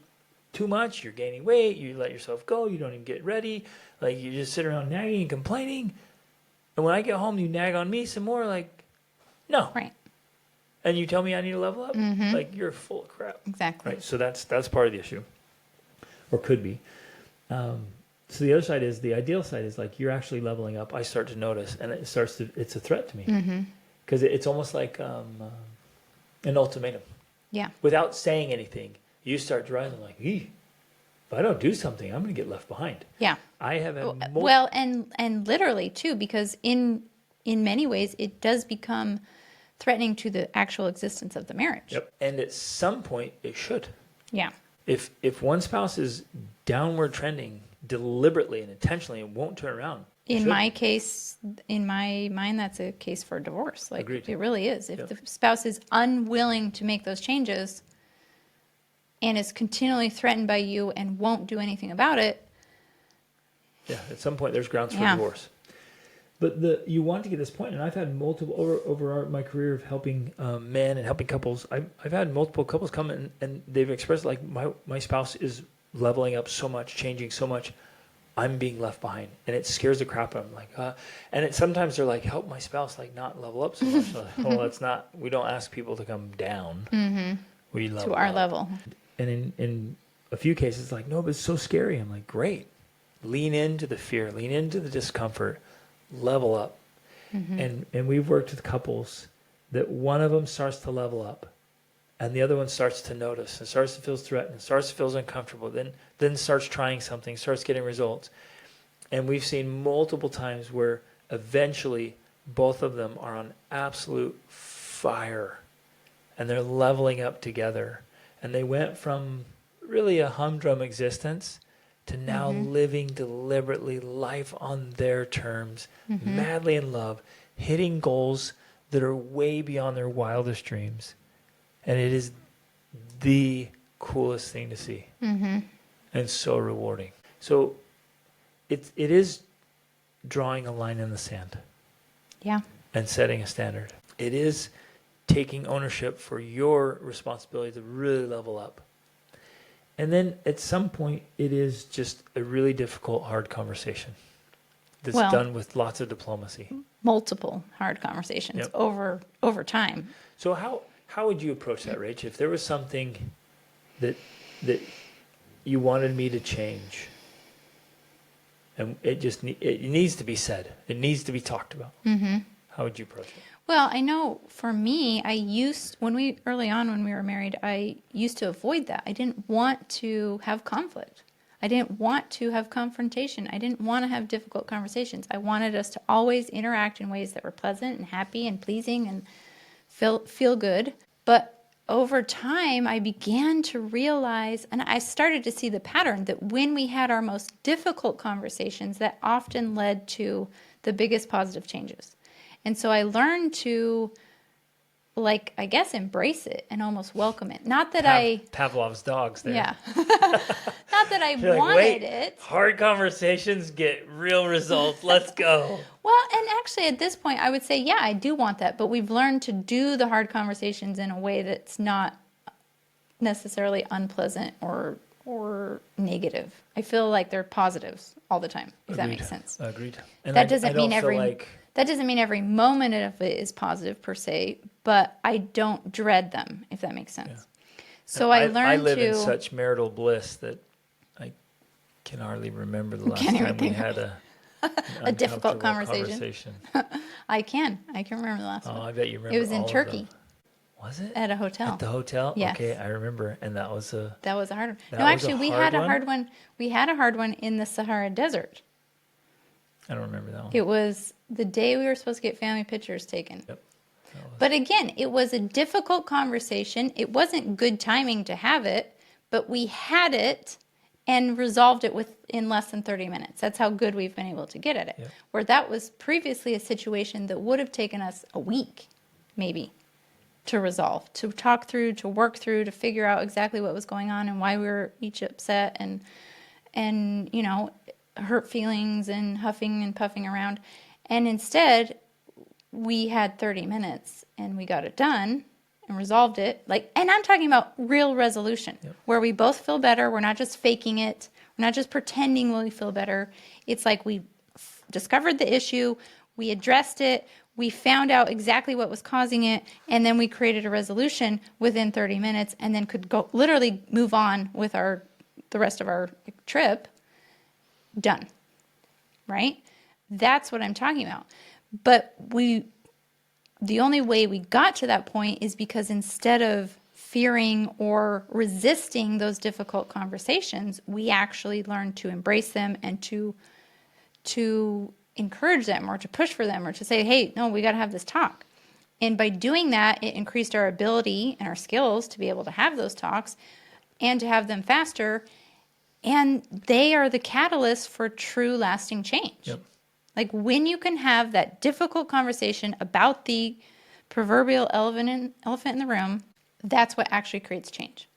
too much. You're gaining weight. You let yourself go. You don't even get ready. Like you just sit around nagging and complaining. And when I get home, you nag on me some more. Like, no. Right. And you tell me I need to level up. Mm-hmm. Like you're full of crap. Exactly. Right. So that's part of the issue, or could be. So the other side is, the ideal side is like you're actually leveling up. I start to notice, and it's a threat to me because it's almost like an ultimatum. Yeah. Without saying anything, you start to rise and like, if I don't do something, I'm going to get left behind. Yeah. I have had well, and literally too, because in many ways it does become threatening to the actual existence of the marriage. Yep. And at some point it should. Yeah. If one spouse is downward trending deliberately and intentionally and won't turn around. In my case, in my mind, that's a case for divorce. Like Agreed. It really is. If the spouse is unwilling to make those changes and is continually threatened by you and won't do anything about it. Yeah, at some point there's grounds for divorce. But you want to get this point, and I've had multiple over my career of helping men and helping couples. I've had multiple couples come in and they've expressed like my spouse is leveling up so much, changing so much. I'm being left behind, and it scares the crap out of them. Like, and sometimes they're like, "Help my spouse like not level up so much." Like, well, that's not. We don't ask people to come down. Mm-hmm. We level to our up. level. And in a few cases, like, no, but it's so scary. I'm like, great. Lean into the fear. Lean into the discomfort. Level up. Mm-hmm. And we've worked with couples that one of them starts to level up, and the other one starts to notice and starts to feel threatened, starts to feel uncomfortable, then starts trying something, starts getting results. And we've seen multiple times where eventually both of them are on absolute fire and they're leveling up together And they went from really a humdrum existence to now living deliberately life on their terms, madly in love, hitting goals that are way beyond their wildest dreams. And it is the coolest thing to see. And so rewarding. So it is drawing a line in the sand. Yeah. And setting a standard. It is taking ownership for your responsibility to really level up. And then at some point, it is just a really difficult, hard conversation that's done with lots of diplomacy. Multiple hard conversations over time. So how would you approach that, Rach? If there was something that you wanted me to change, and it needs to be said, it needs to be talked about, how would you approach it? Well, I know for me, early on when we were married, I used to avoid that. I didn't want to have conflict. I didn't want to have confrontation. I didn't want to have difficult conversations. I wanted us to always interact in ways that were pleasant and happy and pleasing and feel good. But over time, I began to realize, and I started to see the pattern, that when we had our most difficult conversations, that often led to the biggest positive changes. And so I learned to, I guess, embrace it and almost welcome it. Not that Pavlov's dogs there. Yeah. Not that I wanted it. Hard conversations get real results. Let's go. Well, and actually at this point, I would say, yeah, I do want that. But we've learned to do the hard conversations in a way that's not necessarily unpleasant or negative. I feel like they're positives all the time, if that makes sense. Agreed. And that doesn't mean every moment of it is positive per se, but I don't dread them, if that makes sense. Yeah. So I learned I live in such marital bliss that I can hardly remember the last time we had a difficult conversation. I can remember the last one. Oh, I bet you remember. It was in Turkey. Was it? At a hotel. At the hotel? Yes. Okay, I remember. And that was a hard one. No, actually, we had a hard one. We had a hard one in the Sahara Desert. I don't remember that one. It was the day we were supposed to get family pictures taken. Yep. But again, it was a difficult conversation. It wasn't good timing to have it, but we had it and resolved it in less than 30 minutes. That's how good we've been able to get at it. Yep. Where that was previously a situation that would have taken us a week, maybe, to resolve, to talk through, to work through, to figure out exactly what was going on and why we were each upset and hurt feelings and huffing and puffing around. And instead, we had 30 minutes and we got it done and resolved it. And I'm talking about real resolution, where we both feel better. We're not just faking it. We're not just pretending we feel better. It's like we discovered the issue, we addressed it, we found out exactly what was causing it, and then we created a resolution within 30 minutes and then could go literally move on with the rest of our trip. Done. Right? That's what I'm talking about. But the only way we got to that point is because instead of fearing or resisting those difficult conversations, we actually learned to embrace them and to encourage them or to push for them or to say, hey, no, we got to have this talk. And by doing that, it increased our ability and our skills to be able to have those talks and to have them faster. And they are the catalyst for true lasting change. Yep. Like when you can have that difficult conversation about the proverbial elephant in the room, that's what actually creates change.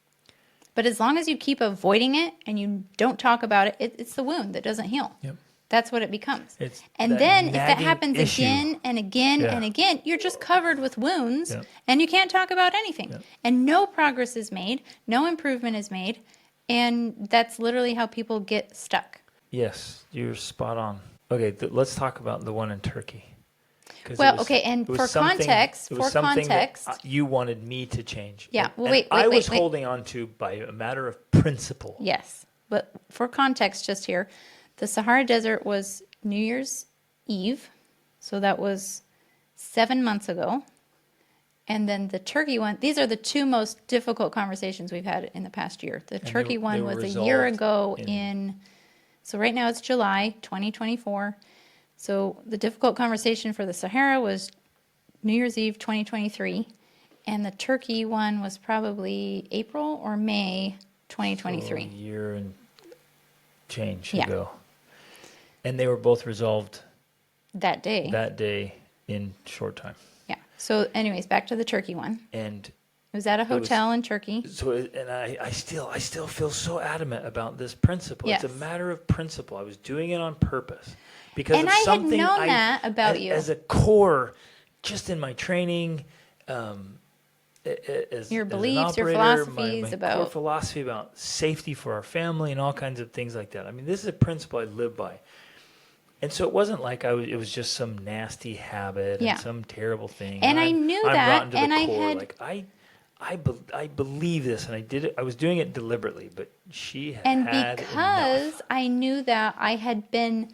But as long as you keep avoiding it and you don't talk about it, it's the wound that doesn't heal. Yep. That's what it becomes. And then if that happens again and again and again, you're just covered with wounds and you can't talk about anything. And no progress is made, no improvement is made. And that's literally how people get stuck. Yes, you're spot on. Okay, let's talk about the one in Turkey. Well, and for context, you wanted me to change. Yeah, I was holding on to by a matter of principle. Yes, but for context just here, the Sahara Desert was New Year's Eve, so that was 7 months ago. And then the Turkey one, these are the two most difficult conversations we've had in the past year. The Turkey one was a year ago so right now it's July 2024. So the difficult conversation for the Sahara was New Year's Eve 2023. And the turkey one was probably April or May 2023. A year and change Yeah. ago. And they were both resolved That day. that day in short time. Yeah. So anyways, back to the turkey one. And It was at a hotel in Turkey. so, and I still feel so adamant about this principle. Yes. It's a matter of principle. I was doing it on purpose because And of I had something known that about you. as a core, just in my training, Your as beliefs, an your operator, philosophies my about- core philosophy about safety for our family and all kinds of things like that. I mean, this is a principle I live by. And so it wasn't like it was just some nasty habit Yeah. and some terrible thing. And I knew that, rotten to the and I core. had- Like I believe this, and I did it. I was doing it deliberately, but she had And had because enough. I knew that, I had been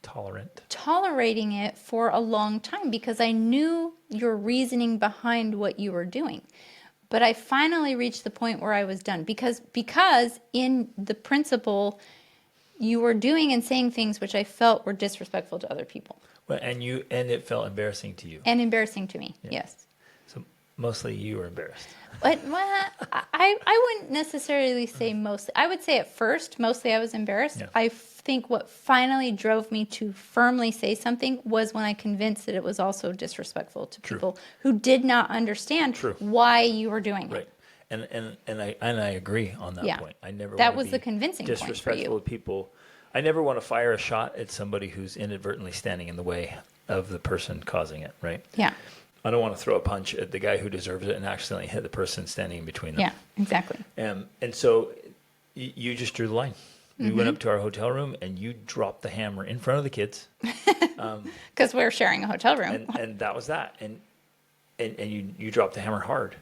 Tolerant. tolerating it for a long time because I knew your reasoning behind what you were doing. But I finally reached the point where I was done because in the principle you were doing and saying things which I felt were disrespectful to other people Well, and it felt embarrassing to you. and embarrassing to me. Yes. So mostly you were embarrassed. But I wouldn't necessarily say mostly. I would say at first, mostly I was embarrassed. Yeah. I think what finally drove me to firmly say something was when I convinced that it was also disrespectful to True. people who did not understand True. why you were doing Right. it. And I agree on that Yeah. point. I never That wanna was be the convincing point for disrespectful you. to people. I never want to fire a shot at somebody who's inadvertently standing in the way of the person causing it, right? Yeah. I don't want to throw a punch at the guy who deserves it and accidentally hit the person standing in between them. Yeah, exactly. And so you just drew the line. We Mm-hmm. went up to our hotel room and you dropped the hammer in front of the kids. Because we're sharing a hotel room. And that was that. And you dropped the hammer hard.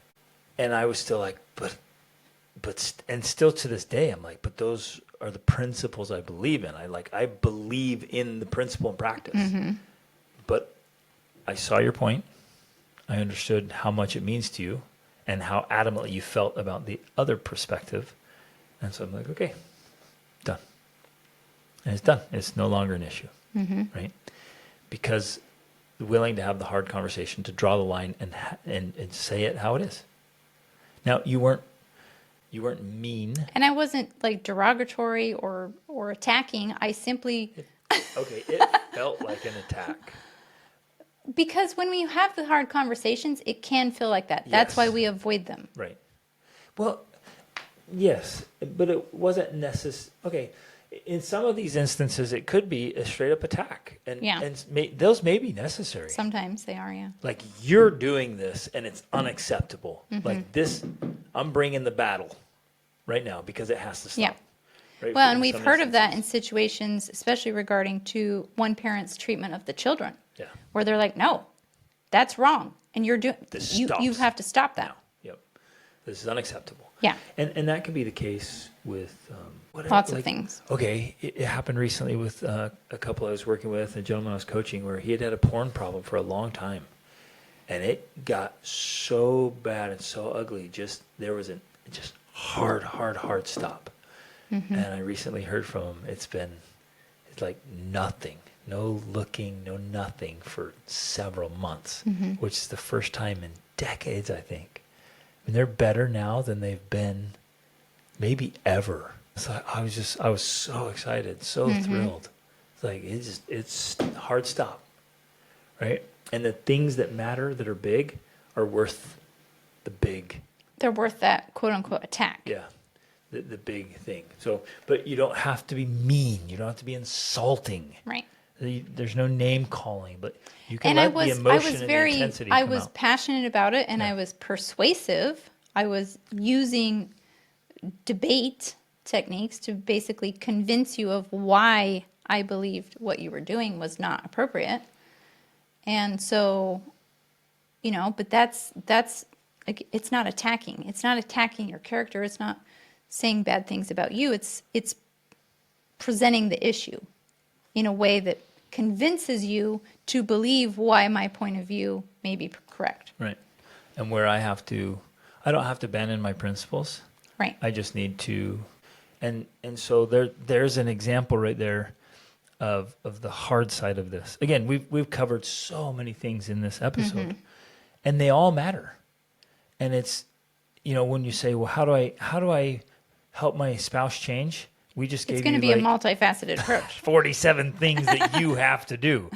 And I was still like, and still to this day, I'm like, but those are the principles I believe in. I believe in the principle and practice. Mm-hmm. But I saw your point. I understood how much it means to you and how adamantly you felt about the other perspective. And so I'm like, okay, done. And it's done. It's no longer an issue, right? Because willing to have the hard conversation, to draw the line and say it how it is. Now, you weren't mean. And I wasn't like derogatory or attacking. I simply, Okay, it felt like an attack. because when we have the hard conversations, it can feel like that. That's Yes. why we avoid them. Right. Well, yes, but it wasn't necessary. Okay, in some of these instances, it could be a straight up attack, and Yeah. those may be necessary. Sometimes they are, yeah. Like you're doing this, and it's unacceptable. Mm-hmm. Like this, I'm bringing the battle right now because it has to stop. Yeah. Right? Well, In and we've some heard of that in instances. situations, especially regarding to one parent's treatment of the children, Yeah. where they're like, "No, that's wrong," and you're doing. This You stops. have to stop that. Yep. This is unacceptable. Yeah. And that could be the case with Lots of things. Okay, it happened recently with a couple I was working with, a gentleman I was coaching, where he had a porn problem for a long time, and it got so bad and so ugly. There was a hard stop. Mm-hmm. And I recently heard from him. It's like nothing, no looking, no nothing for several months, Mm-hmm. which is the first time in decades, I think. And they're better now than they've been maybe ever. So I was so excited, so Mm-hmm. thrilled. It's like, it's hard stop, right? And the things that matter that are big are worth the big, They're worth that quote unquote attack. yeah, the big thing. So, but you don't have to be mean. You don't have to be insulting. Right. There's no name calling, but you can And I let the was emotion and the very intensity I come was out. passionate about it, and Yeah. I was persuasive. I was using debate techniques to basically convince you of why I believed what you were doing was not appropriate. And so, but that's like, it's not attacking. It's not attacking your character. It's not saying bad things about you. It's presenting the issue in a way that convinces you to believe why my point of view may be correct. Right. And where I don't have to abandon my principles. Right. I just need to, and so there's an example right there of the hard side of this. Again, we've covered so many things in this episode, and they all matter. And it's, when you say, well, how do I help my spouse change? We just gave It's going to you be like a multifaceted approach. 47 things that you have to do,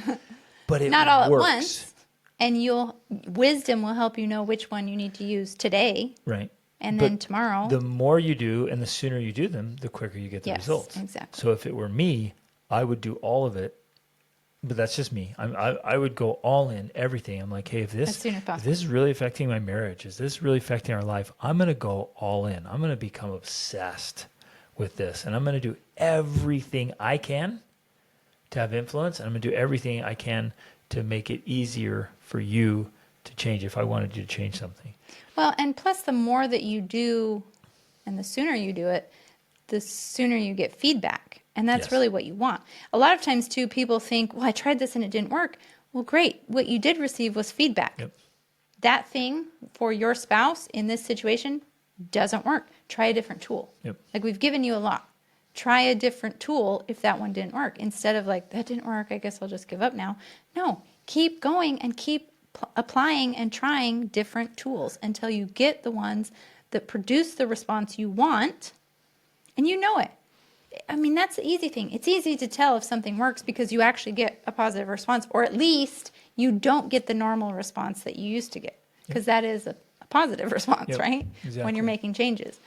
but it Not all works. at once. And wisdom will help you know which one you need to use today. Right. And But then tomorrow. the more you do and the sooner you do them, the quicker you get the Yes, results. exactly. So if it were me, I would do all of it. But that's just me. I would go all in, everything. I'm like, hey, if As this soon as possible. is really affecting my marriage, is this really affecting our life? I'm going to go all in. I'm going to become obsessed with this. And I'm going to do everything I can to have influence. And I'm going to do everything I can to make it easier for you to change if I wanted you to change something. Well, and plus the more that you do and the sooner you do it, the sooner you get feedback. And that's Yes. really what you want. A lot of times, too, people think, well, I tried this and it didn't work. Well, great. What you did receive was feedback. Yep. That thing for your spouse in this situation doesn't work. Try a different tool. Yep. Like we've given you a lot. Try a different tool if that one didn't work. Instead of like, that didn't work, I guess I'll just give up now. No, keep going and keep applying and trying different tools until you get the ones that produce the response you want, and you know it. I mean, that's the easy thing. It's easy to tell if something works because you actually get a positive response, or at least you don't get the normal response that you used to get, because that is a positive response, Yep, right? exactly. When you're making changes.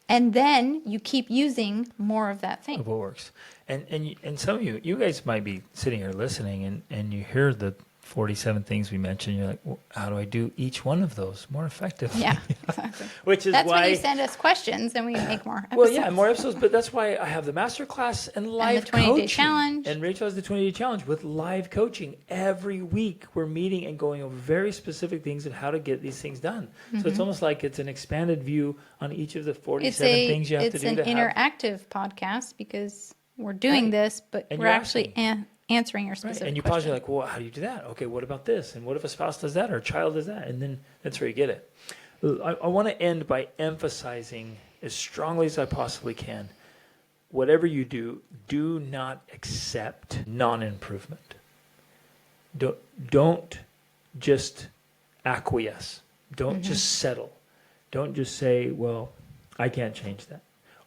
And then you keep using more of that thing. Of what works. And some of you guys might be sitting here listening and you hear the 47 things we mentioned. You're like, well, how do I do each one of those more effectively? Yeah, exactly. Which is That's why when you send us questions and we make more episodes. Well, yeah, more episodes, but that's why I have the masterclass and live 20-day coaching. challenge. And Rachel has the 20-day challenge with live coaching. Every week we're meeting and going over very specific things and how to get these things done. So it's almost like it's an expanded view on each of the 47 things you have to do. It's an interactive podcast because we're doing this, but And we're you're actually answering your specific And you pause, question. you're like, well, how do you do that? Okay, what about this? And what if a spouse does that or a child does that? And then that's where you get it. I want to end by emphasizing as strongly as I possibly can, whatever you do, do not accept non-improvement. Don't just acquiesce. Don't just settle. Don't just say, well, I can't change that,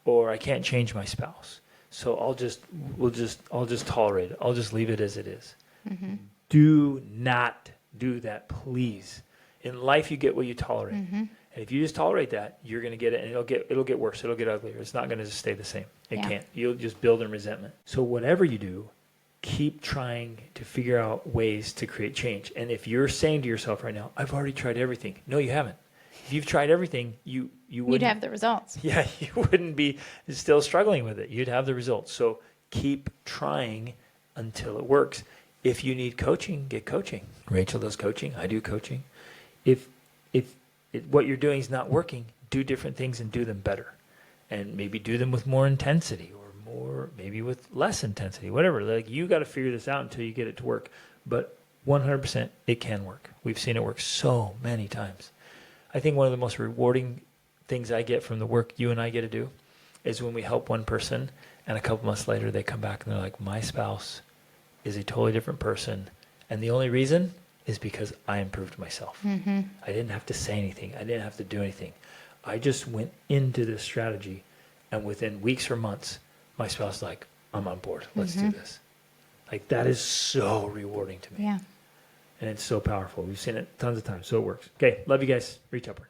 or I can't change my spouse. So I'll just tolerate it. I'll just leave it as it is. Do not do that, please. In life, you get what you tolerate. And if you just tolerate that, you're going to get it, and it'll get worse. It'll get uglier. It's not going to just stay the same. It can't. You'll just build in resentment. So whatever you do, keep trying to figure out ways to create change. And if you're saying to yourself right now, I've already tried everything. No, you haven't. If you've tried everything, you wouldn't. You'd have the results. Yeah, you wouldn't be still struggling with it. You'd have the results. So keep trying until it works. If you need coaching, get coaching. Rachel does coaching. I do coaching. If what you're doing is not working, do different things and do them better. And maybe do them with more intensity or maybe with less intensity, whatever. Like, you got to figure this out until you get it to work. But 100% it can work. We've seen it work so many times. I think one of the most rewarding things I get from the work you and I get to do is when we help one person and a couple months later they come back and they're like, my spouse is a totally different person. And the only reason is because I improved myself. I didn't have to say anything. I didn't have to do anything. I just went into this strategy, and within weeks or months, my spouse is like, I'm on board. Let's do this. Like, that is so rewarding to me. Yeah. And it's so powerful. We've seen it tons of times, so it works. Okay, love you guys. Reach upward.